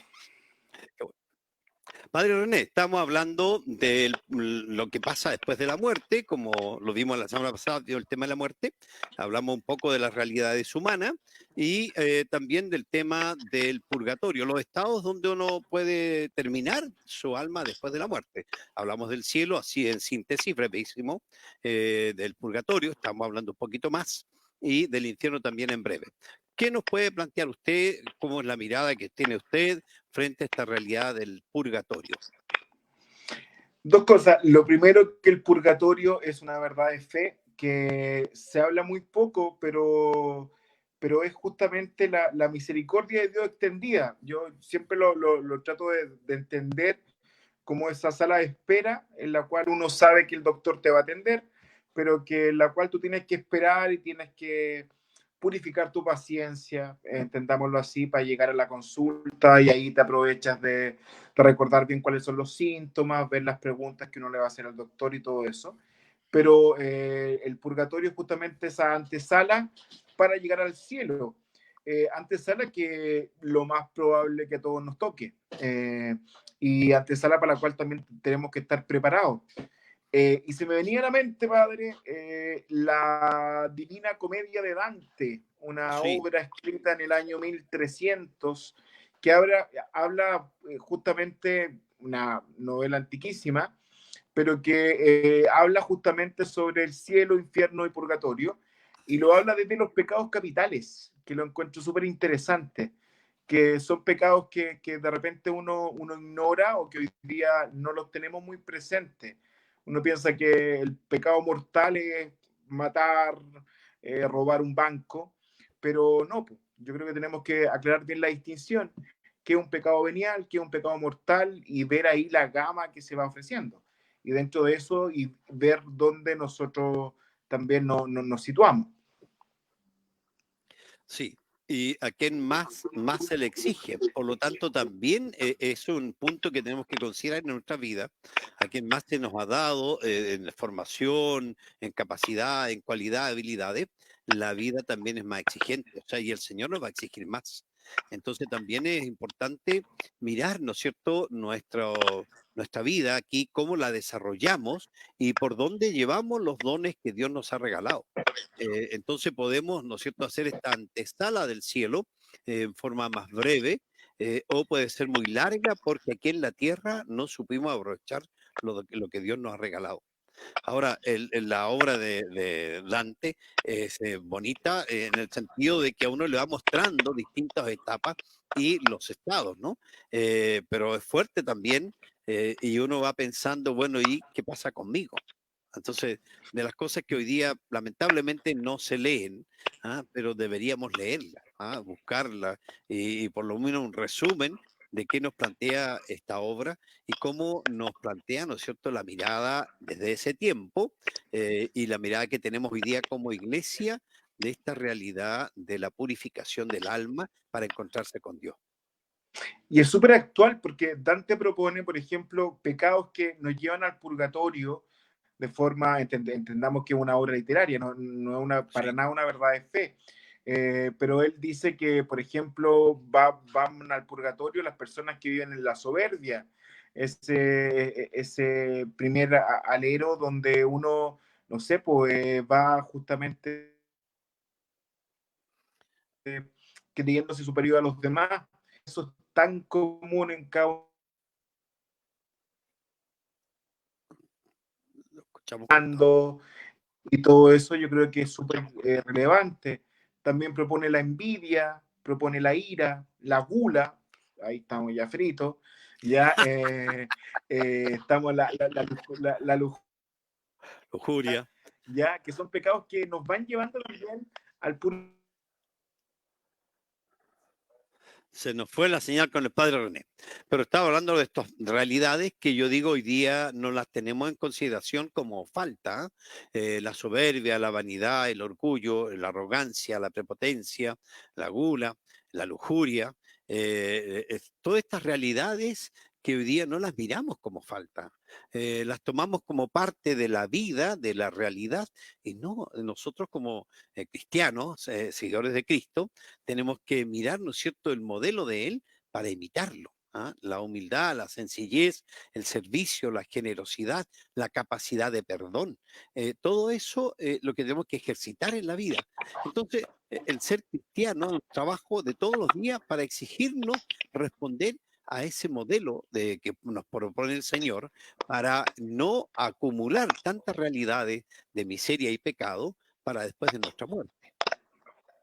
Padre René, estamos hablando de lo que pasa después de la muerte, como lo vimos la semana pasada, dio el tema de la muerte, hablamos un poco de las realidades humanas y también del tema del purgatorio, los estados donde uno puede terminar su alma después de la muerte. Hablamos del cielo, así en síntesis, brevísimo, del purgatorio, estamos hablando un poquito más, y del infierno también en breve. ¿Qué nos puede plantear usted? ¿Cómo es la mirada que tiene usted frente a esta realidad del purgatorio? Dos cosas. Lo primero, que el purgatorio es una verdad de fe que se habla muy poco, pero es justamente la misericordia de Dios extendida. Yo siempre lo trato de entender como esa sala de espera en la cual uno sabe que el doctor te va a atender, pero que en la cual tú tienes que esperar y tienes que purificar tu paciencia, entendámoslo así, para llegar a la consulta, y ahí te aprovechas de recordar bien cuáles son los síntomas, ver las preguntas que uno le va a hacer al doctor y todo eso. Pero el purgatorio es justamente esa antesala para llegar al cielo. Antesala que lo más probable que a todos nos toque. Y antesala para la cual también tenemos que estar preparados. Y se me venía a la mente, padre, la Divina Comedia de Dante, una Sí, obra escrita en el año 1300, que habla justamente, una novela antiquísima, pero que habla justamente sobre el cielo, infierno y purgatorio, y lo habla desde los pecados capitales, que lo encuentro súper interesante, que son pecados que de repente uno ignora o que hoy día no los tenemos muy presentes. Uno piensa que el pecado mortal es matar, robar un banco, pero no, pues, yo creo que tenemos que aclarar bien la distinción, qué es un pecado venial, qué es un pecado mortal, y ver ahí la gama que se va ofreciendo. Y dentro de eso, y ver dónde nosotros también nos situamos. sí. Y a quién más se le exige. Por lo tanto, también es un punto que tenemos que considerar en nuestra vida. A quien más se nos ha dado en formación, en capacidad, en cualidad, habilidades, la vida también es más exigente. O sea, y el Señor nos va a exigir más. Entonces también es importante mirar, ¿no es cierto?, nuestra vida aquí, cómo la desarrollamos y por dónde llevamos los dones que Dios nos ha regalado. Entonces podemos, ¿no es cierto?, hacer esta antesala del cielo en forma más breve, o puede ser muy larga porque aquí en la tierra no supimos aprovechar lo que Dios nos ha regalado. Ahora, la obra de Dante es bonita en el sentido de que a uno le va mostrando distintas etapas y los estados, ¿no? Pero es fuerte también, y uno va pensando, bueno, ¿y qué pasa conmigo? Entonces, de las cosas que hoy día lamentablemente no se leen, pero deberíamos leerlas, buscarlas y por lo menos un resumen de qué nos plantea esta obra y cómo nos plantea, ¿no es cierto?, la mirada desde ese tiempo, y la mirada que tenemos hoy día como iglesia de esta realidad de la purificación del alma para encontrarse con Dios. Y es súper actual porque Dante propone, por ejemplo, pecados que nos llevan al purgatorio de forma, entendamos que es una obra literaria, no es para Sí. nada una verdad de fe. Pero él dice que, por ejemplo, van al purgatorio las personas que viven en la soberbia, ese primer alero donde uno, no sé, pues va justamente creyéndose superior a los demás. Eso es tan común en cada Lo escuchamos cortado. uno, y todo eso yo creo que es súper relevante. También propone la envidia, propone la ira, la gula, ahí estamos ya fritos, ya estamos la lujuria, Lujuria. ya, que son pecados que nos van llevando también al puro. Se nos fue la señal con el padre René. Pero estaba hablando de estas realidades que yo digo hoy día no las tenemos en consideración como falta. La soberbia, la vanidad, el orgullo, la arrogancia, la prepotencia, la gula, la lujuria. Todas estas realidades que hoy día no las miramos como falta. Las tomamos como parte de la vida, de la realidad, y no, nosotros como cristianos, seguidores de Cristo, tenemos que mirar, ¿no es cierto?, el modelo de él para imitarlo. La humildad, la sencillez, el servicio, la generosidad, la capacidad de perdón. Todo eso lo que tenemos que ejercitar en la vida. Entonces, el ser cristiano es un trabajo de todos los días para exigirnos responder a ese modelo que nos propone el Señor para no acumular tantas realidades de miseria y pecado para después de nuestra muerte.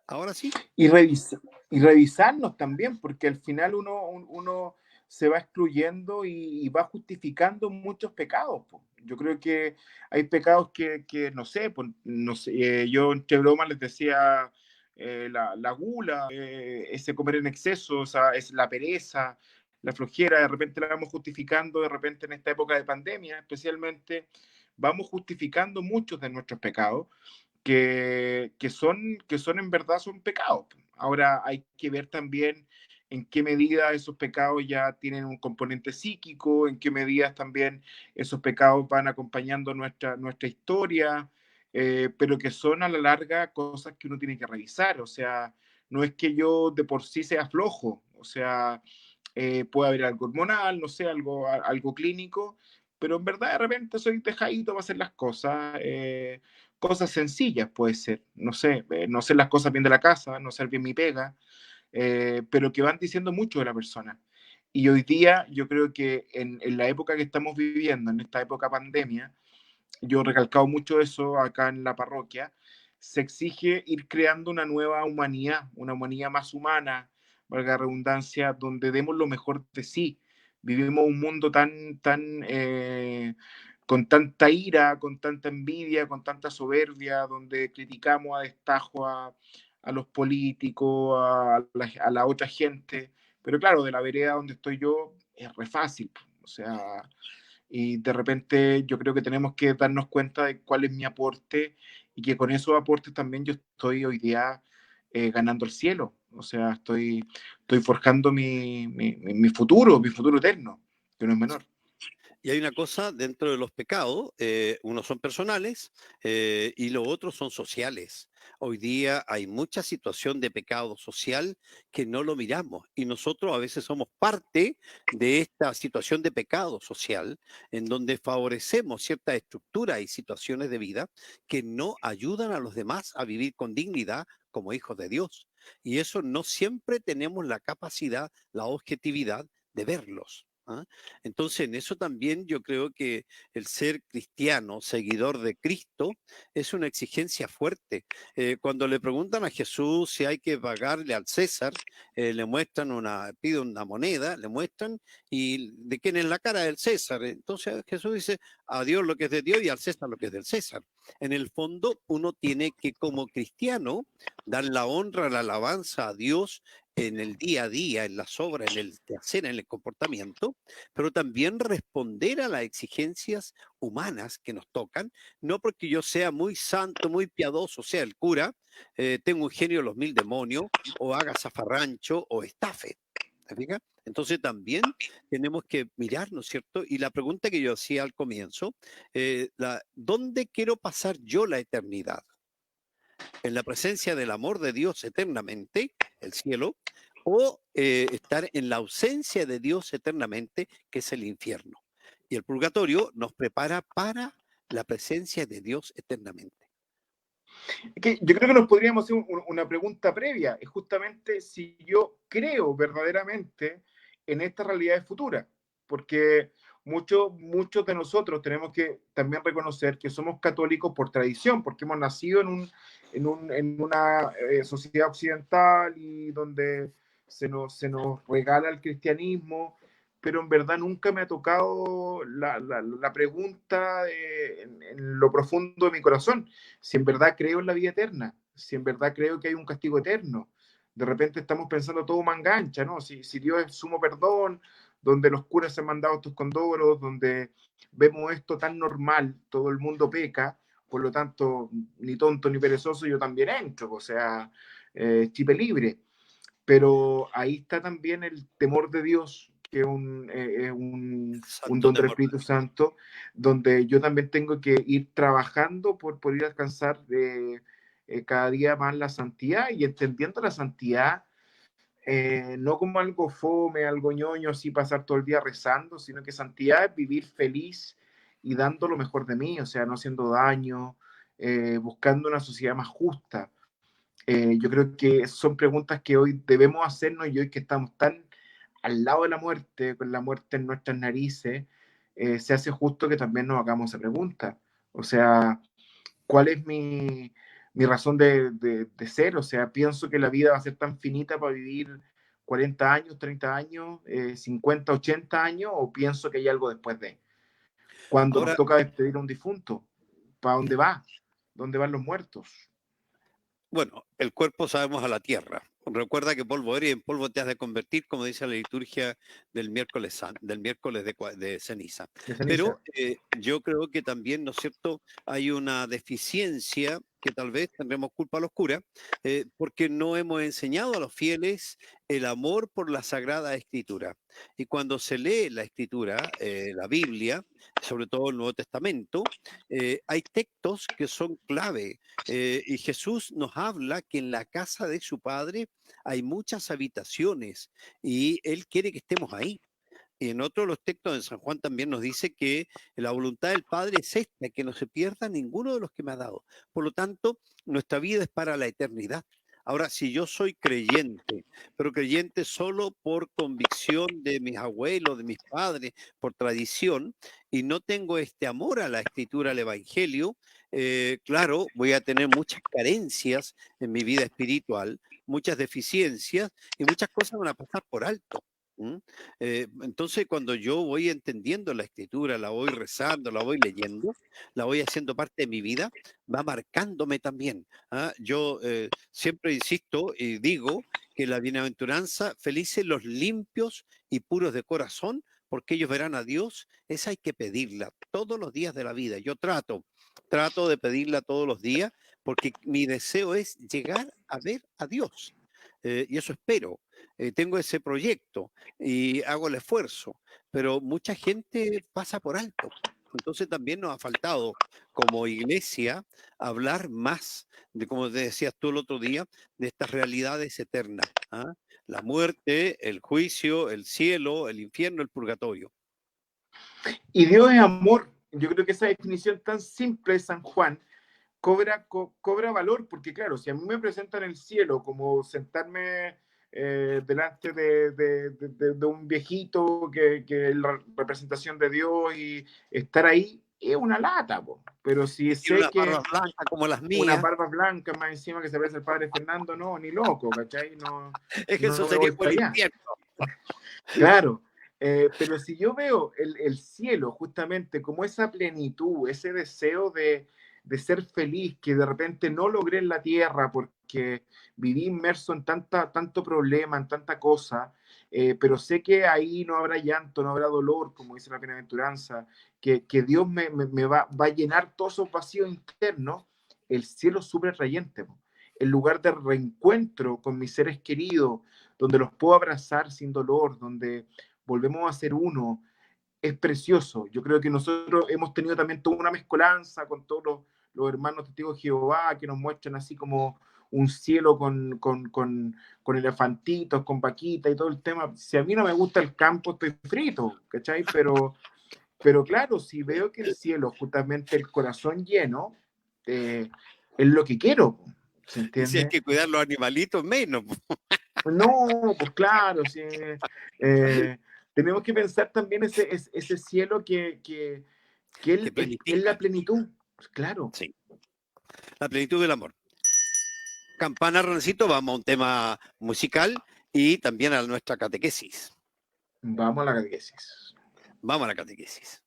Ahora sí. Y, y revisarnos también, porque al final uno se va excluyendo y va justificando muchos pecados, po. Yo creo que hay pecados que no sé, pues, no sé, yo entre bromas les decía la gula, ese comer en exceso, o sea, es la pereza, la flojera, de repente la vamos justificando, de repente en esta época de pandemia especialmente, vamos justificando muchos de nuestros pecados que son en verdad son pecados. Ahora hay que ver también en qué medida esos pecados ya tienen un componente psíquico, en qué medidas también esos pecados van acompañando nuestra historia, pero que son a la larga cosas que uno tiene que revisar. O sea, no es que yo de por sí sea flojo, o sea, puede haber algo hormonal, no sé, algo clínico, pero en verdad de repente soy dejadito para hacer las cosas. Cosas sencillas puede ser, no sé, no hacer las cosas bien de la casa, no hacer bien mi pega, pero que van diciendo mucho de la persona. Y hoy día yo creo que en la época que estamos viviendo, en esta época pandemia, yo he recalcado mucho eso acá en la parroquia, se exige ir creando una humanidad más humana, valga la redundancia, donde demos lo mejor de sí. Vivimos un mundo con tanta ira, con tanta envidia, con tanta soberbia, donde criticamos a destajo a los políticos, a la otra gente. Pero claro, de la vereda donde estoy yo es re fácil. O sea, y de repente yo creo que tenemos que darnos cuenta de cuál es mi aporte y que con esos aportes también yo estoy hoy día ganando el cielo. O sea, estoy forjando mi futuro eterno, que no es menor. Y hay una cosa dentro de los pecados, unos son personales y los otros son sociales. Hoy día hay mucha situación de pecado social que no lo miramos y nosotros a veces somos parte de esta situación de pecado social en donde favorecemos ciertas estructuras y situaciones de vida que no ayudan a los demás a vivir con dignidad como hijos de Dios. Y eso no siempre tenemos la capacidad, la objetividad de verlos. ¿Ah? Entonces, en eso también yo creo que el ser cristiano, seguidor de Cristo, es una exigencia fuerte. Cuando le preguntan a Jesús si hay que pagarle al César, le muestran pide una moneda, le muestran, y ¿de quién es la cara del César? Entonces Jesús dice, a Dios lo que es de Dios y al César lo que es del César. En el fondo, uno tiene que, como cristiano, dar la honra, la alabanza a Dios en el día a día, en las obras, en el hacer, en el comportamiento, pero también responder a las exigencias humanas que nos tocan, no porque yo sea muy santo, muy piadoso, sea el cura, tengo un genio de los mil demonios, o haga zafarrancho o estafe. ¿Te fijas? Entonces también tenemos que mirar, ¿no es cierto? Y la pregunta que yo hacía al comienzo, ¿dónde quiero pasar yo la eternidad? ¿En la presencia del amor de Dios eternamente, el cielo, o estar en la ausencia de Dios eternamente, que es el infierno? Y el purgatorio nos prepara para la presencia de Dios eternamente. Que yo creo que nos podríamos hacer una pregunta previa, es justamente si yo creo verdaderamente en esta realidad futura, porque muchos de nosotros tenemos que también reconocer que somos católicos por tradición, porque hemos nacido en una sociedad occidental y donde se nos regala el cristianismo, pero en verdad nunca me ha tocado la pregunta en lo profundo de mi corazón si en verdad creo en la vida eterna, si en verdad creo que hay un castigo eterno. De repente estamos pensando todo mangancha, ¿no? Si Dios es sumo perdón, donde los curas se han mandado estos condoros, donde vemos esto tan normal, todo el mundo peca, por lo tanto, ni tonto ni perezoso, yo también entro, o sea, chipe libre. Pero ahí está también el temor de Dios, que es un Santo don del temor de Espíritu Dios. Santo, donde yo también tengo que ir trabajando por ir a alcanzar cada día más la santidad y entendiendo la santidad no como algo fome, algo ñoño, así pasar todo el día rezando, sino que santidad es vivir feliz y dando lo mejor de mí, o sea, no haciendo daño, buscando una sociedad más justa. Yo creo que son preguntas que hoy debemos hacernos y hoy que estamos tan al lado de la muerte, con la muerte en nuestras narices, se hace justo que también nos hagamos esa pregunta. O sea, ¿cuál es mi razón de ser? O sea, pienso que la vida va a ser tan finita para vivir 40 años, 30 años, 50, 80 años, o pienso que hay algo después de? Cuando Ahora, nos toca despedir a un difunto, ¿para dónde va? ¿Dónde van los muertos? bueno, el cuerpo sabemos a la tierra. Recuerda que polvo eres y en polvo te has de convertir, como dice la liturgia del miércoles de ceniza. De ceniza. Pero yo creo que también, ¿no es cierto?, hay una deficiencia que tal vez tendremos culpa a los curas, porque no hemos enseñado a los fieles el amor por la Sagrada Escritura. Y cuando se lee la Escritura, la Biblia, sobre todo el Nuevo Testamento, hay textos que son clave. Y Jesús nos habla que en la casa de su Padre hay muchas habitaciones y Él quiere que estemos ahí. Y en otro de los textos de San Juan también nos dice que la voluntad del Padre es esta, que no se pierda ninguno de los que me ha dado. Por lo tanto, nuestra vida es para la eternidad. Ahora, si yo soy creyente, pero creyente solo por convicción de mis abuelos, de mis padres, por tradición, y no tengo este amor a la Escritura, al Evangelio, claro, voy a tener muchas carencias en mi vida espiritual, muchas deficiencias y muchas cosas van a pasar por alto. Entonces, cuando yo voy entendiendo la Escritura, la voy rezando, la voy leyendo, la voy haciendo parte de mi vida, va marcándome también. Yo siempre insisto y digo que la bienaventuranza, felices los limpios y puros de corazón, porque ellos verán a Dios. Esa hay que pedirla todos los días de la vida. Yo trato de pedirla todos los días, porque mi deseo es llegar a ver a Dios. Y eso espero. Tengo ese proyecto y hago el esfuerzo, pero mucha gente pasa por alto. Entonces también nos ha faltado como iglesia hablar más de, como te decías tú el otro día, de estas realidades eternas. La muerte, el juicio, el cielo, el infierno, el purgatorio. Y Dios es amor. Yo creo que esa definición tan simple de San Juan cobra valor, porque claro, si a mí me presentan el cielo como sentarme delante de un viejito que es la representación de Dios y estar ahí, es una lata, po. Pero si sé una que barba blanca como las mías, una barba blanca más encima que se parece al padre Fernando, no, ni loco, ¿cachai? No, es que no eso me sería voy por para el allá. infierno. Claro, pero si yo veo el cielo justamente como esa plenitud, ese deseo de ser feliz que de repente no logré en la tierra porque viví inmerso en tanto problema, en tanta cosa, pero sé que ahí no habrá llanto, no habrá dolor, como dice la bienaventuranza, que Dios me va a llenar todos esos vacíos internos. El cielo es súper atrayente, el lugar de reencuentro con mis seres queridos, donde los puedo abrazar sin dolor, donde volvemos a ser uno, es precioso. Yo creo que nosotros hemos tenido también toda una mezcolanza con todos los hermanos testigos de Jehová que nos muestran así como un cielo con elefantitos, con vaquitas y todo el tema. Si a mí no me gusta el campo, estoy frito, ¿cachai? Pero claro, si veo que el cielo, justamente el corazón lleno, es lo que quiero, ¿se entiende? Y si hay que cuidar los animalitos, menos. No, pues claro, sí, tenemos que pensar también ese cielo que es la plenitud, pues claro. Sí, la plenitud del amor. Campana, Rencito, vamos a un tema musical y también a nuestra catequesis. Vamos a la catequesis. Vamos a la catequesis.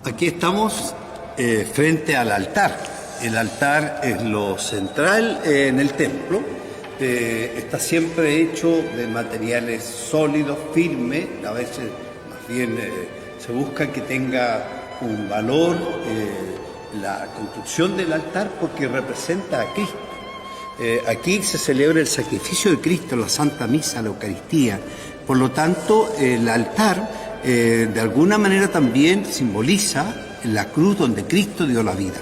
Aquí estamos frente al altar. El altar es lo central en el templo. Está siempre hecho de materiales sólidos, firmes. A veces más bien se busca que tenga un valor la construcción del altar porque representa a Cristo. Aquí se celebra el sacrificio de Cristo, la Santa Misa, la Eucaristía. Por lo tanto, el altar de alguna manera también simboliza la cruz donde Cristo dio la vida.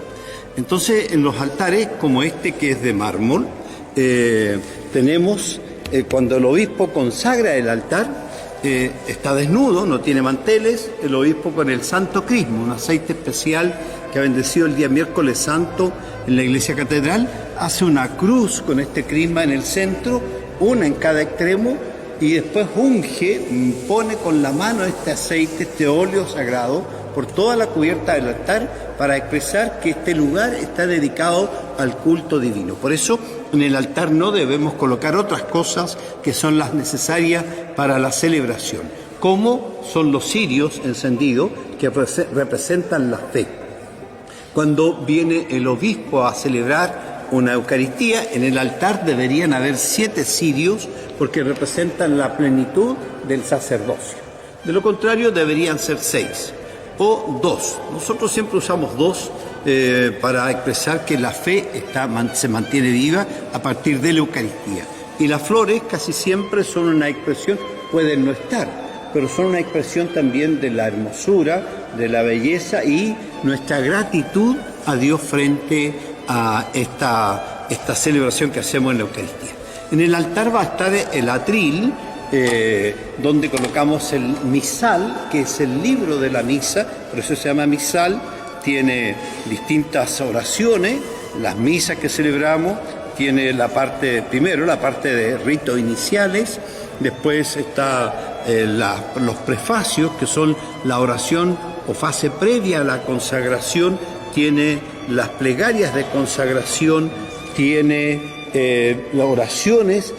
Entonces, en los altares, como este que es de mármol, tenemos, cuando el obispo consagra el altar, está desnudo, no tiene manteles, el obispo con el santo crisma, un aceite especial que ha bendecido el día miércoles santo en la iglesia catedral, hace una cruz con este crisma en el centro, una en cada extremo, y después unge, pone con la mano este aceite, este óleo sagrado, por toda la cubierta del altar, para expresar que este lugar está dedicado al culto divino. Por eso, en el altar no debemos colocar otras cosas que son las necesarias para la celebración, como son los cirios encendidos, que representan la fe. Cuando viene el obispo a celebrar una Eucaristía, en el altar deberían haber 7 cirios, porque representan la plenitud del sacerdocio. De lo contrario, deberían ser 6 o 2. Nosotros siempre usamos 2 para expresar que la fe se mantiene viva a partir de la Eucaristía. Y las flores casi siempre son una expresión, pueden no estar, pero son una expresión también de la hermosura, de la belleza y nuestra gratitud a Dios frente a esta celebración que hacemos en la Eucaristía. En el altar va a estar el atril, donde colocamos el misal, que es el libro de la misa, por eso se llama misal, tiene distintas oraciones, las misas que celebramos, tiene la parte, primero la parte de ritos iniciales, después está los prefacios, que son la oración o fase previa a la consagración, tiene las plegarias de consagración, tiene las oraciones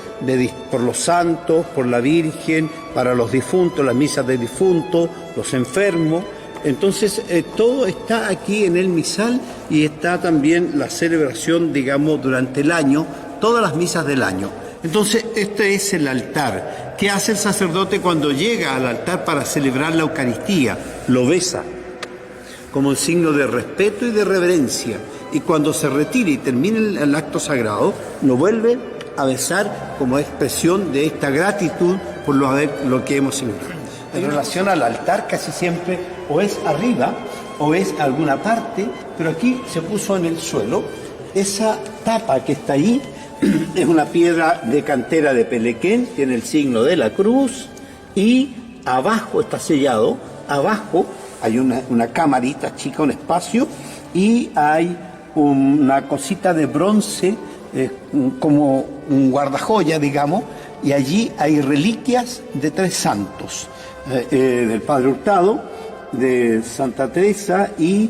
por los santos, por la Virgen, para los difuntos, las misas de difuntos, los enfermos. Entonces, todo está aquí en el misal y está también la celebración, digamos, durante el año, todas las misas del año. Entonces, este es el altar. ¿Qué hace el sacerdote cuando llega al altar para celebrar la Eucaristía? Lo besa, como un signo de respeto y de reverencia. Y cuando se retire y termine el acto sagrado, lo vuelve a besar como expresión de esta gratitud por lo que hemos celebrado. En relación al altar, casi siempre o es arriba o es alguna parte, pero aquí se puso en el suelo. Esa tapa que está ahí es una piedra de cantera de Pelequén, tiene el signo de la cruz, y abajo está sellado, abajo hay una camarita chica, un espacio, y hay una cosita de bronce, como un guardajoya, digamos, y allí hay reliquias de 3 santos, del Padre Hurtado, de Santa Teresa y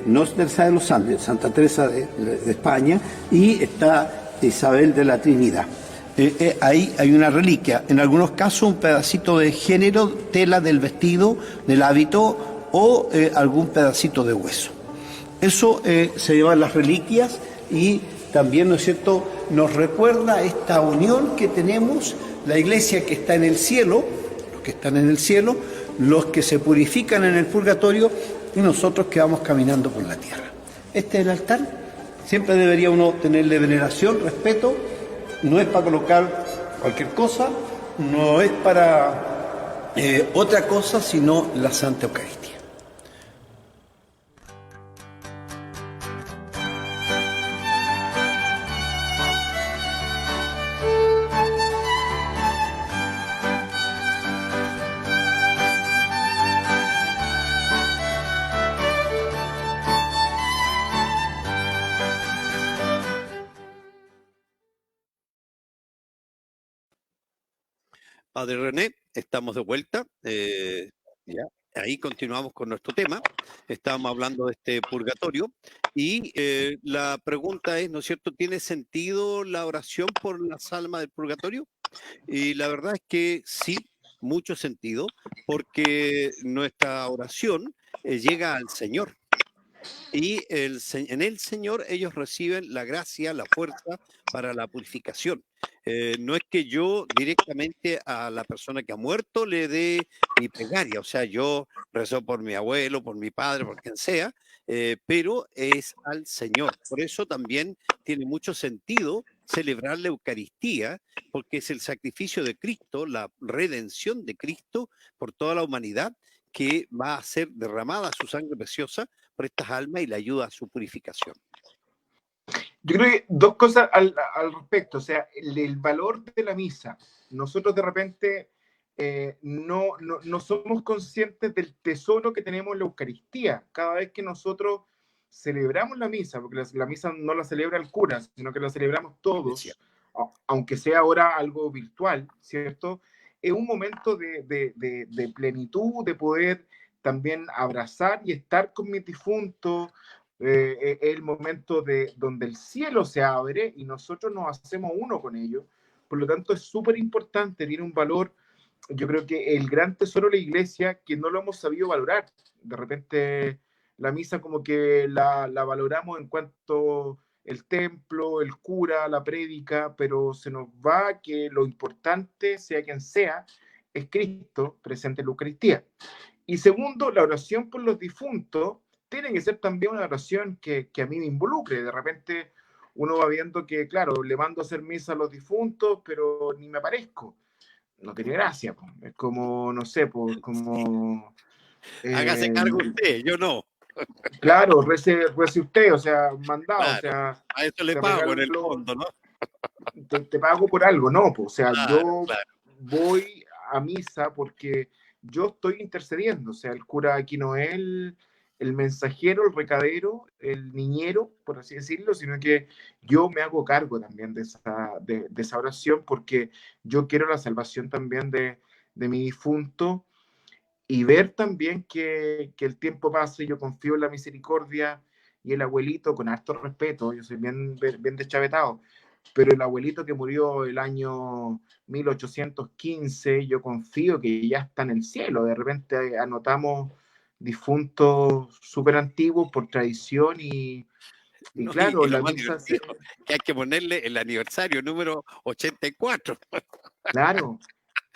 no Teresa de los Andes, Santa Teresa de España, y está Isabel de la Trinidad. Ahí hay una reliquia, en algunos casos un pedacito de género, tela del vestido, del hábito, o algún pedacito de hueso. Eso se llevan las reliquias y también, ¿no es cierto?, nos recuerda esta unión que tenemos, la iglesia que está en el cielo, los que están en el cielo, los que se purifican en el purgatorio y nosotros que vamos caminando por la tierra. Este es el altar, siempre debería uno tenerle veneración, respeto, no es para colocar cualquier cosa, no es para otra cosa, sino la Santa Eucaristía. Padre René, estamos de vuelta. Ya, ahí continuamos con nuestro tema. Estábamos hablando de este purgatorio y la pregunta es, ¿no es cierto?, ¿tiene sentido la oración por las almas del purgatorio? Y la verdad es que sí, mucho sentido, porque nuestra oración llega al Señor. Y en el Señor ellos reciben la gracia, la fuerza para la purificación. No es que yo directamente a la persona que ha muerto le dé mi plegaria, o sea, yo rezo por mi abuelo, por mi padre, por quien sea, pero es al Señor. Por eso también tiene mucho sentido celebrar la Eucaristía, porque es el sacrificio de Cristo, la redención de Cristo por toda la humanidad, que va a ser derramada su sangre preciosa por estas almas y la ayuda a su purificación. Yo creo que 2 cosas al respecto, o sea, el valor de la misa. Nosotros de repente no somos conscientes del tesoro que tenemos en la Eucaristía. Cada vez que nosotros celebramos la misa, porque la misa no la celebra el cura, sino que la celebramos todos, aunque sea ahora algo virtual, ¿cierto? Es un momento de plenitud, de poder también abrazar y estar con mis difuntos. Es el momento donde el cielo se abre y nosotros nos hacemos uno con ellos. Por lo tanto, es súper importante, tiene un valor. Yo creo que el gran tesoro de la iglesia, que no lo hemos sabido valorar. De repente, la misa como que la valoramos en cuanto el templo, el cura, la prédica, pero se nos va que lo importante, sea quien sea, es Cristo presente en la Eucaristía. Y segundo, la oración por los difuntos tiene que ser también una oración que a mí me involucre. De repente uno va viendo que, claro, le mando a hacer misa a los difuntos, pero ni me aparezco. No tiene gracia, po. Es como, no sé, pues como... Hágase cargo usted, yo no. Claro, rece usted, o sea, mandado, Claro, o sea, a eso le te pago en el regalo, fondo, ¿no? te pago por algo, no, pues, o sea, Claro, yo claro. voy a misa porque yo estoy intercediendo, o sea, el cura aquí no es el mensajero, el recadero, el niñero, por así decirlo, sino que yo me hago cargo también de esa oración porque yo quiero la salvación también de mi difunto y ver también que el tiempo pase, yo confío en la misericordia y el abuelito, con harto respeto, yo soy bien deschavetado, pero el abuelito que murió el año 1815, yo confío que ya está en el cielo. De repente anotamos difuntos súper antiguos por tradición y No, claro, y lo la más misa se... divertido, que hay que ponerle el aniversario número 84. Claro,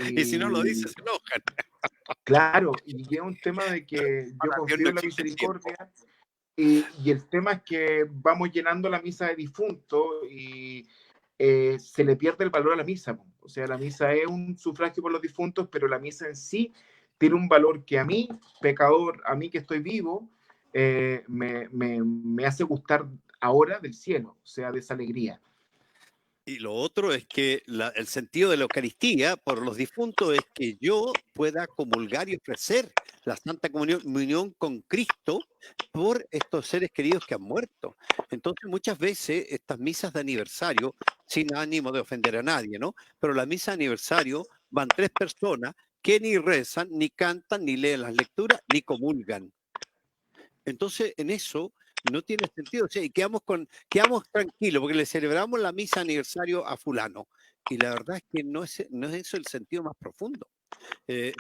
Y si no lo y dice, se enojan. claro, y es un tema de que yo Para Dios no confío en la existe el tiempo. misericordia. Y el tema es que vamos llenando la misa de difuntos y se le pierde el valor a la misa. O sea, la misa es un sufragio por los difuntos, pero la misa en sí tiene un valor que a mí, pecador, a mí que estoy vivo, me hace gustar ahora del cielo, o sea, de esa alegría. Y lo otro es que el sentido de la Eucaristía por los difuntos es que yo pueda comulgar y ofrecer la Santa Comunión con Cristo por estos seres queridos que han muerto. Entonces muchas veces estas misas de aniversario, sin ánimo de ofender a nadie, ¿no? Pero la misa de aniversario van 3 personas que ni rezan, ni cantan, ni leen las lecturas, ni comulgan. Entonces, en eso no tiene sentido. O sea, y quedamos tranquilos porque le celebramos la misa aniversario a fulano. Y la verdad es que no es eso el sentido más profundo.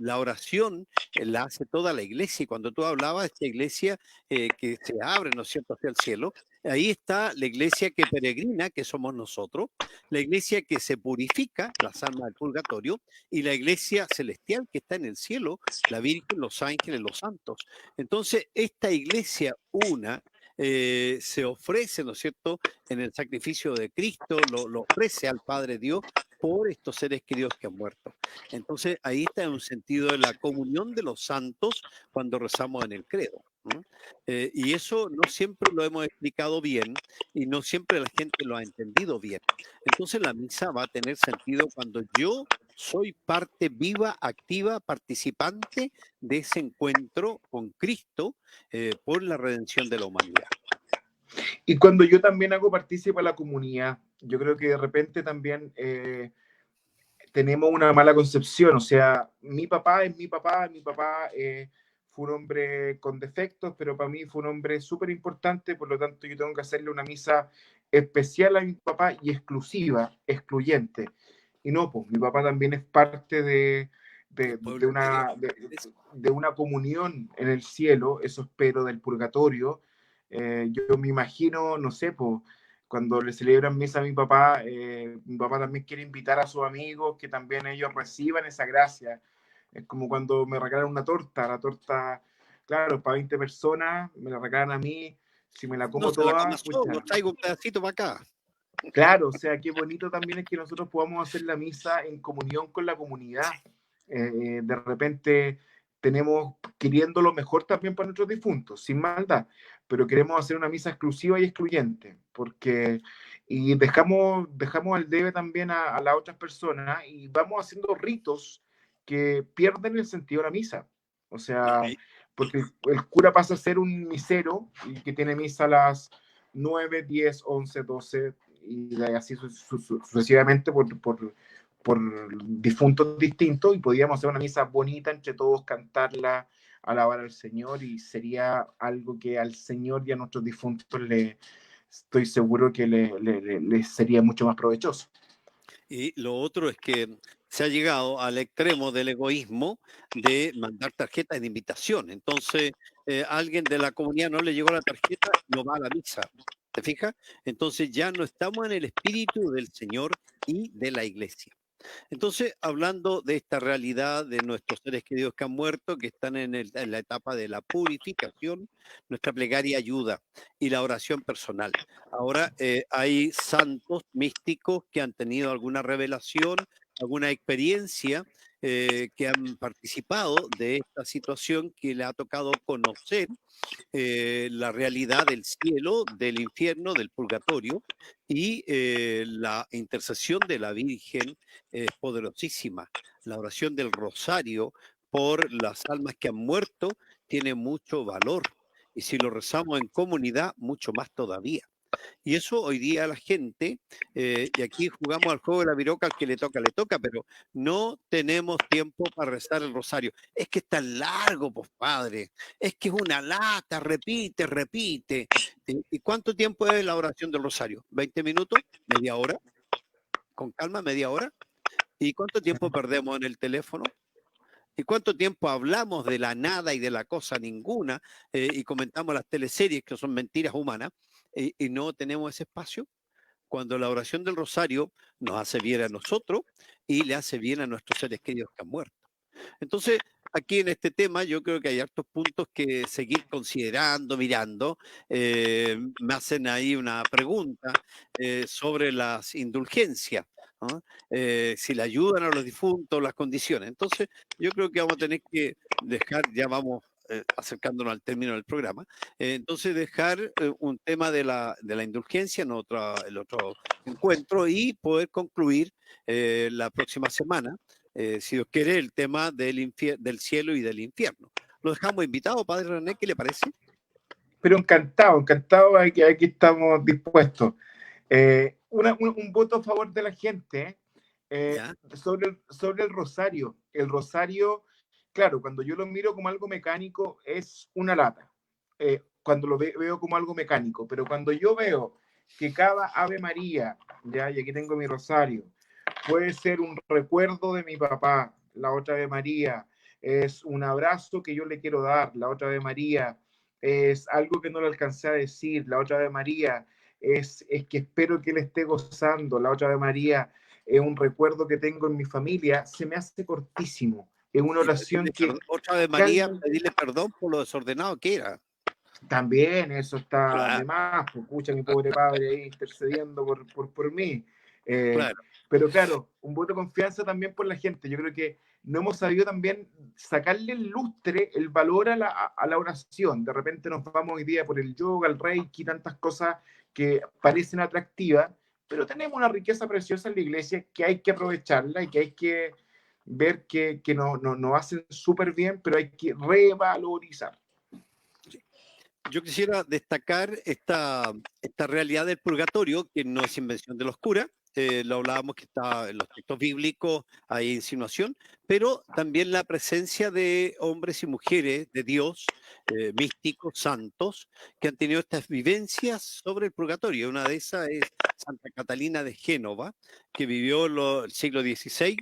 La oración la hace toda la iglesia. Y cuando tú hablabas de esta iglesia que se abre, ¿no es cierto?, hacia el cielo, ahí está la iglesia que peregrina, que somos nosotros, la iglesia que se purifica, las almas del purgatorio, y la iglesia celestial que está en el cielo, la Virgen, los ángeles, los santos. Entonces, esta iglesia se ofrece, ¿no es cierto?, en el sacrificio de Cristo, lo ofrece al Padre Dios por estos seres queridos que han muerto. Entonces, ahí está un sentido de la comunión de los santos cuando rezamos en el credo, ¿no? Y eso no siempre lo hemos explicado bien y no siempre la gente lo ha entendido bien. Entonces, la misa va a tener sentido cuando yo soy parte viva, activa, participante de ese encuentro con Cristo por la redención de la humanidad. Y cuando yo también hago partícipe a la comunidad, yo creo que de repente también tenemos una mala concepción, o sea, mi papá es mi papá fue un hombre con defectos, pero para mí fue un hombre súper importante, por lo tanto yo tengo que hacerle una misa especial a mi papá y exclusiva, excluyente. Y no, pues mi papá también es parte de, Del de, de pueblo de Dios. una, de, de una comunión en el cielo, eso espero del purgatorio. Yo me imagino, no sé, pues cuando le celebran misa a mi papá también quiere invitar a sus amigos que también ellos reciban esa gracia. Es como cuando me regalan una torta, la torta, claro, para 20 personas, me la regalan a mí, si me la No como se la toda, coma solo, pucha. traigo un pedacito para acá. Claro, o sea, qué bonito también es que nosotros podamos hacer la misa en comunión con la comunidad. De repente tenemos queriendo lo mejor también para nuestros difuntos, sin maldad, pero queremos hacer una misa exclusiva y excluyente, porque y dejamos al debe también a las otras personas y vamos haciendo ritos que pierden el sentido de la misa. O sea, Sí. porque el cura pasa a ser un misero y que tiene misa a las 9, 10, 11, 12 y así sucesivamente por difuntos distintos, y podíamos hacer una misa bonita entre todos, cantarla, alabar al Señor, y sería algo que al Señor y a nuestros difuntos estoy seguro que le sería mucho más provechoso. Y lo otro es que se ha llegado al extremo del egoísmo de mandar tarjetas de invitación. Entonces, alguien de la comunidad no le llegó la tarjeta, no va a la misa. ¿Te fijas? Entonces ya no estamos en el espíritu del Señor y de la iglesia. Entonces, hablando de esta realidad de nuestros seres queridos que han muerto, que están en la etapa de la purificación, nuestra plegaria ayuda y la oración personal. Ahora hay santos místicos que han tenido alguna revelación, alguna experiencia, que han participado de esta situación, que le ha tocado conocer la realidad del cielo, del infierno, del purgatorio, y la intercesión de la Virgen es poderosísima. La oración del rosario por las almas que han muerto tiene mucho valor, y si lo rezamos en comunidad, mucho más todavía. Y eso hoy día la gente, y aquí jugamos al juego de la viroca, al que le toca, pero no tenemos tiempo para rezar el rosario. Es que es tan largo, pues padre, es que es una lata, repite, repite. ¿Y cuánto tiempo es la oración del rosario? ¿20 minutos? ¿Media hora? ¿Con calma, media hora? ¿Y cuánto tiempo perdemos en el teléfono? ¿Y cuánto tiempo hablamos de la nada y de la cosa ninguna, y comentamos las teleseries que son mentiras humanas, y no tenemos ese espacio? Cuando la oración del rosario nos hace bien a nosotros y le hace bien a nuestros seres queridos que han muerto. Entonces, aquí en este tema yo creo que hay hartos puntos que seguir considerando, mirando. Me hacen ahí una pregunta sobre las indulgencias, ¿no? Si le ayudan a los difuntos, las condiciones. Entonces, yo creo que vamos a tener que dejar, ya vamos acercándonos al término del programa, entonces dejar un tema de la indulgencia en el otro encuentro, y poder concluir la próxima semana, si Dios quiere, el tema del cielo y del infierno. Lo dejamos invitado, Padre René, ¿qué le parece? Pero encantado, aquí estamos dispuestos. Un voto a favor de la gente sobre el rosario. El rosario, claro, cuando yo lo miro como algo mecánico, es una lata. Cuando lo veo como algo mecánico, pero cuando yo veo que cada Ave María, ya, y aquí tengo mi rosario, puede ser un recuerdo de mi papá, la otra Ave María es un abrazo que yo le quiero dar, la otra Ave María es algo que no le alcancé a decir, la otra Ave María es que espero que él esté gozando, la otra Ave María es un recuerdo que tengo en mi familia, se me hace cortísimo. Es una oración que... Otra Ave María, pedirle perdón por lo desordenado que era. También eso está de más, pues, escucha mi pobre padre ahí intercediendo por mí. Claro. Pero claro, un voto de confianza también por la gente. Yo creo que no hemos sabido también sacarle el lustre, el valor a la oración. De repente nos vamos hoy día por el yoga, el reiki, tantas cosas que parecen atractivas, pero tenemos una riqueza preciosa en la iglesia que hay que aprovecharla y que hay que ver que nos hacen súper bien, pero hay que revalorizar. Yo quisiera destacar esta realidad del purgatorio, que no es invención de los curas. Lo hablábamos que está en los textos bíblicos, hay insinuación, pero también la presencia de hombres y mujeres de Dios, místicos, santos, que han tenido estas vivencias sobre el purgatorio. Una de esas es Santa Catalina de Génova, que vivió el siglo XVI,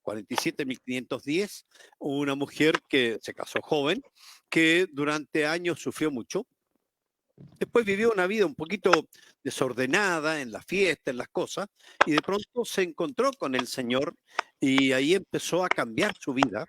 1447-1510, una mujer que se casó joven, que durante años sufrió mucho. Después vivió una vida un poquito desordenada en la fiesta, en las cosas, y de pronto se encontró con el Señor, y ahí empezó a cambiar su vida,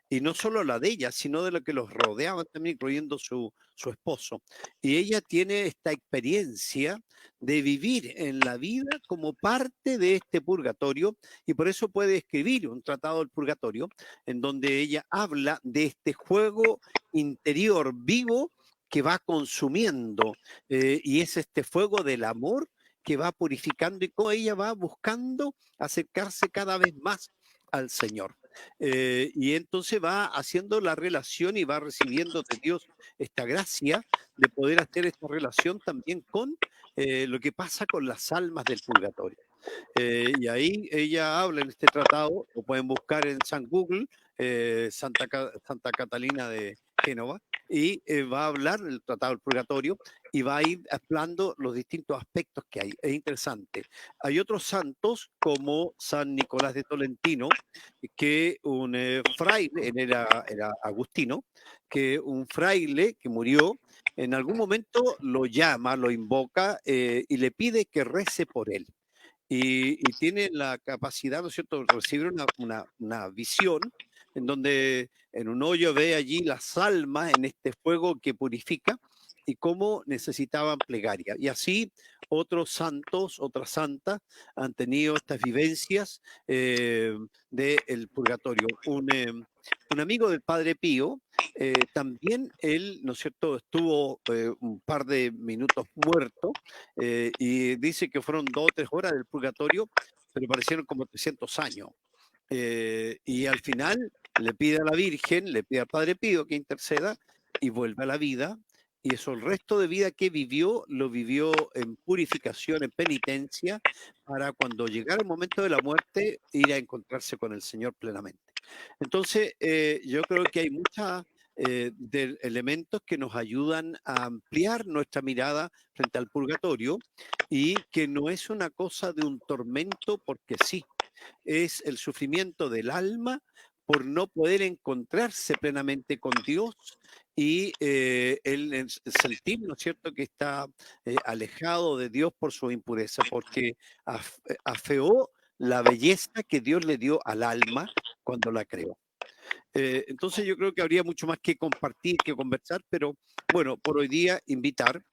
y no solo la de ella, sino de lo que los rodeaban también, incluyendo su esposo. Y ella tiene esta experiencia de vivir en la vida como parte de este purgatorio, y por eso puede escribir un tratado del purgatorio, en donde ella habla de este juego interior vivo que va consumiendo, y es este fuego del amor que va purificando, y cómo ella va buscando acercarse cada vez más al Señor. y entonces va haciendo la relación y va recibiendo de Dios esta gracia de poder hacer esta relación también con lo que pasa con las almas del purgatorio. Y ahí ella habla en este tratado, lo pueden buscar en San Google, Santa Catalina de Génova, y va a hablar del tratado del purgatorio y va a ir hablando los distintos aspectos que hay. Es interesante. Hay otros santos como San Nicolás de Tolentino, que un fraile, él era agustino, que un fraile que murió, en algún momento lo llama, lo invoca y le pide que rece por él. Y tiene la capacidad, ¿no es cierto?, de recibir una visión en donde en un hoyo ve allí las almas en este fuego que purifica y cómo necesitaban plegaria. Y así otros santos, otras santas han tenido estas vivencias del purgatorio. Un amigo del Padre Pío, también él, ¿no es cierto?, estuvo un par de minutos muerto y dice que fueron 2 o 3 horas del purgatorio, pero parecieron como 300 años. Y al final le pide a la Virgen, le pide al Padre Pío que interceda y vuelve a la vida. Y eso, el resto de vida que vivió, lo vivió en purificación, en penitencia, para cuando llegara el momento de la muerte, ir a encontrarse con el Señor plenamente. Entonces, yo creo que hay muchos de elementos que nos ayudan a ampliar nuestra mirada frente al purgatorio y que no es una cosa de un tormento porque sí, es el sufrimiento del alma por no poder encontrarse plenamente con Dios y el sentir, ¿no es cierto?, que está alejado de Dios por su impureza, porque afeó la belleza que Dios le dio al alma cuando la creó. Entonces yo creo que habría mucho más que compartir, que conversar, pero bueno, por hoy día invitar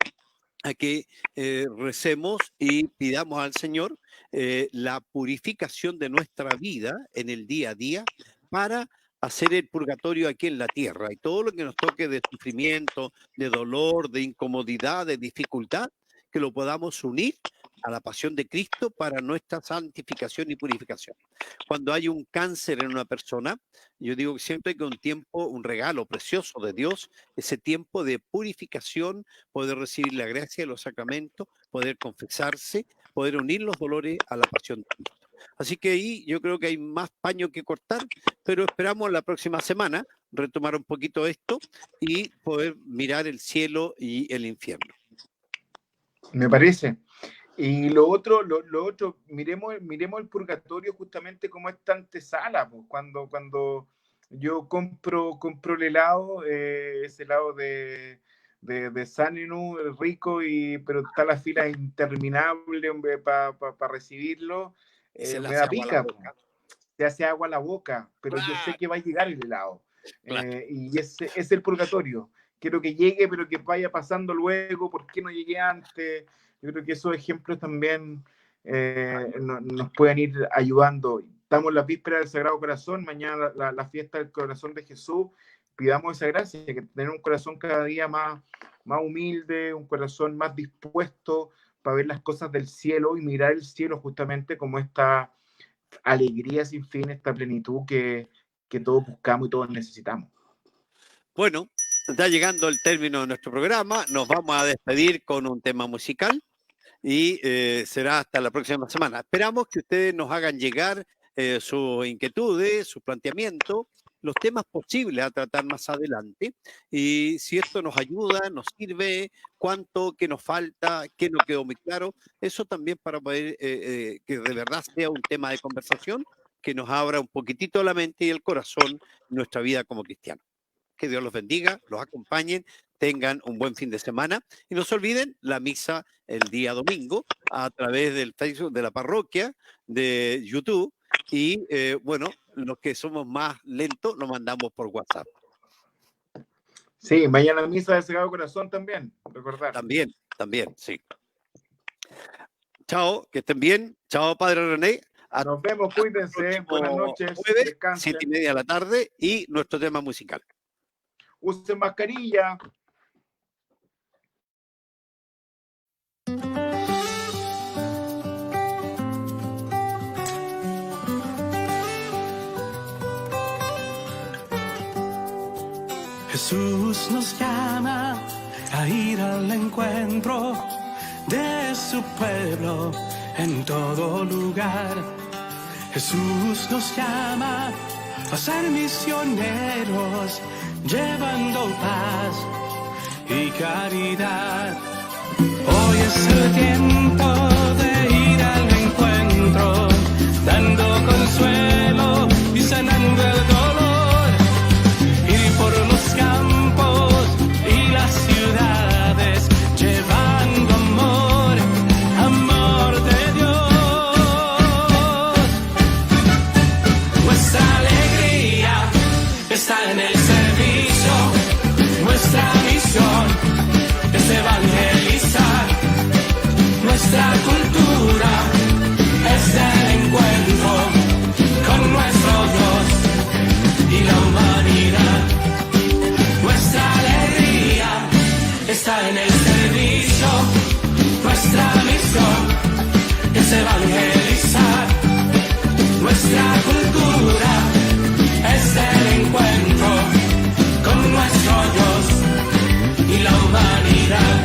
a que recemos y pidamos al Señor la purificación de nuestra vida en el día a día para hacer el purgatorio aquí en la tierra y todo lo que nos toque de sufrimiento, de dolor, de incomodidad, de dificultad, que lo podamos unir a la pasión de Cristo para nuestra santificación y purificación. Cuando hay un cáncer en una persona, yo digo que siempre que un tiempo, un regalo precioso de Dios, ese tiempo de purificación, poder recibir la gracia de los sacramentos, poder confesarse, poder unir los dolores a la pasión de Cristo. Así que ahí yo creo que hay más paño que cortar, pero esperamos la próxima semana retomar un poquito esto y poder mirar el cielo y el infierno. Me parece. Y lo otro, miremos el purgatorio justamente como esta antesala, pues, cuando yo compro el helado, ese helado de Sanenu, rico, pero está la fila interminable para recibirlo, me da pica, se hace agua a la boca, pero yo sé que va a llegar el helado. Y ese es el purgatorio. Quiero que llegue, pero que vaya pasando luego. ¿Por qué no llegué antes? Yo creo que esos ejemplos también nos pueden ir ayudando. Estamos en la víspera del Sagrado Corazón, mañana la fiesta del Corazón de Jesús. Pidamos esa gracia, que tener un corazón cada día más humilde, un corazón más dispuesto para ver las cosas del cielo y mirar el cielo justamente como esta alegría sin fin, esta plenitud que todos buscamos y todos necesitamos. Bueno, está llegando el término de nuestro programa. Nos vamos a despedir con un tema musical y será hasta la próxima semana. Esperamos que ustedes nos hagan llegar sus inquietudes, sus planteamientos, los temas posibles a tratar más adelante. Y si esto nos ayuda, nos sirve, cuánto, qué nos falta, qué no quedó muy claro, eso también para poder que de verdad sea un tema de conversación que nos abra un poquitito la mente y el corazón en nuestra vida como cristianos. Que Dios los bendiga, los acompañen, tengan un buen fin de semana y no se olviden la misa el día domingo a través del Facebook de la parroquia, de YouTube y bueno, los que somos más lentos lo mandamos por WhatsApp. Sí, mañana misa del Sagrado Corazón también, recordar. También, sí. Chao, que estén bien. Chao, Padre René. Nos vemos, cuídense. Buenas noches. Jueves, 7:30 de la tarde y nuestro tema musical. Usen mascarilla. Jesús nos llama a ir al encuentro de su pueblo en todo lugar. Jesús nos llama a ser misioneros, llevando paz y caridad. Hoy es el tiempo de ir al encuentro, dando consuelo y sanando el dolor. Ir por los campos y las ciudades, llevando amor, amor de Dios. Nuestra alegría está en el servicio, nuestra misión es evangelizar. Nuestra cultura es el encuentro con nuestro Dios y la humanidad. Nuestra alegría está en el servicio, nuestra misión es evangelizar. Nuestra cultura es el encuentro con nuestro Dios y la humanidad.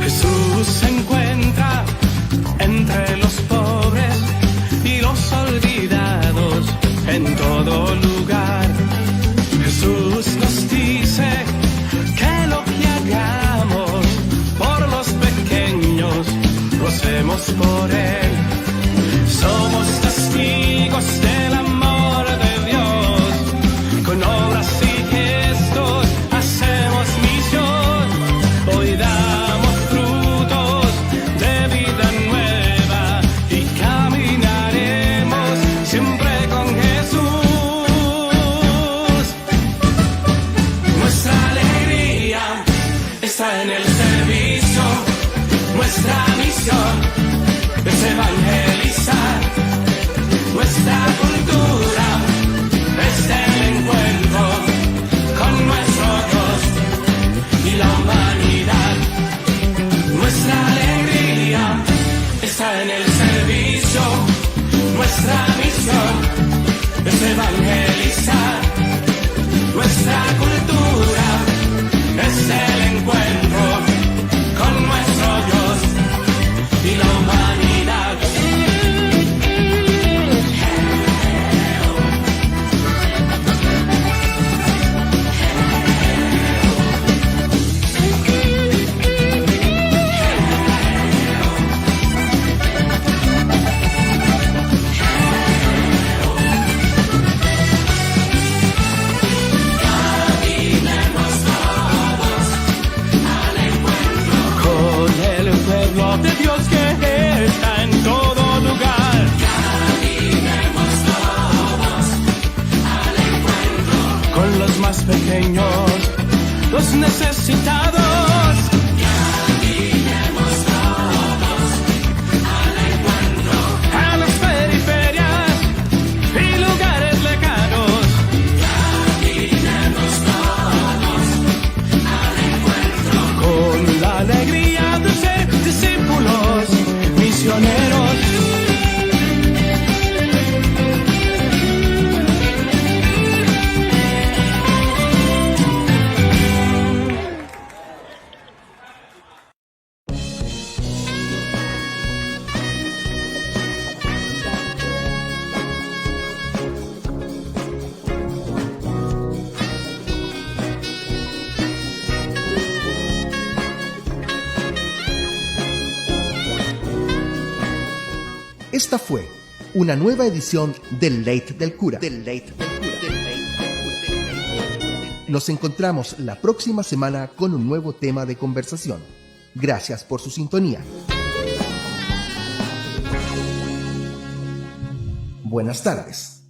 Jesús se encuentra entre los pobres y los olvidados en todo lugar. Jesús nos dice que lo que hagamos por los pequeños lo hacemos por Él. Somos testigos del amor de Dios, con obras y gestos hacemos misión. Hoy damos frutos de vida nueva y caminaremos siempre con Jesús. Nuestra alegría está en el servicio, nuestra misión es evangelizar. Nuestra cultura es el encuentro con nuestro Dios y la humanidad. Nuestra alegría está en el servicio, nuestra misión es evangelizar. Nuestra cultura es el encuentro con nuestro Dios y la humanidad. De Dios que está en todo lugar. Caminemos todos al encuentro con los más pequeños, los necesitados. Caminemos todos al encuentro a las periferias y lugares lejanos. Caminemos todos al encuentro con la alegría de ser discípulos misioneros. Esta fue una nueva edición del Late del Cura. Nos encontramos la próxima semana con un nuevo tema de conversación. Gracias por su sintonía. Buenas tardes.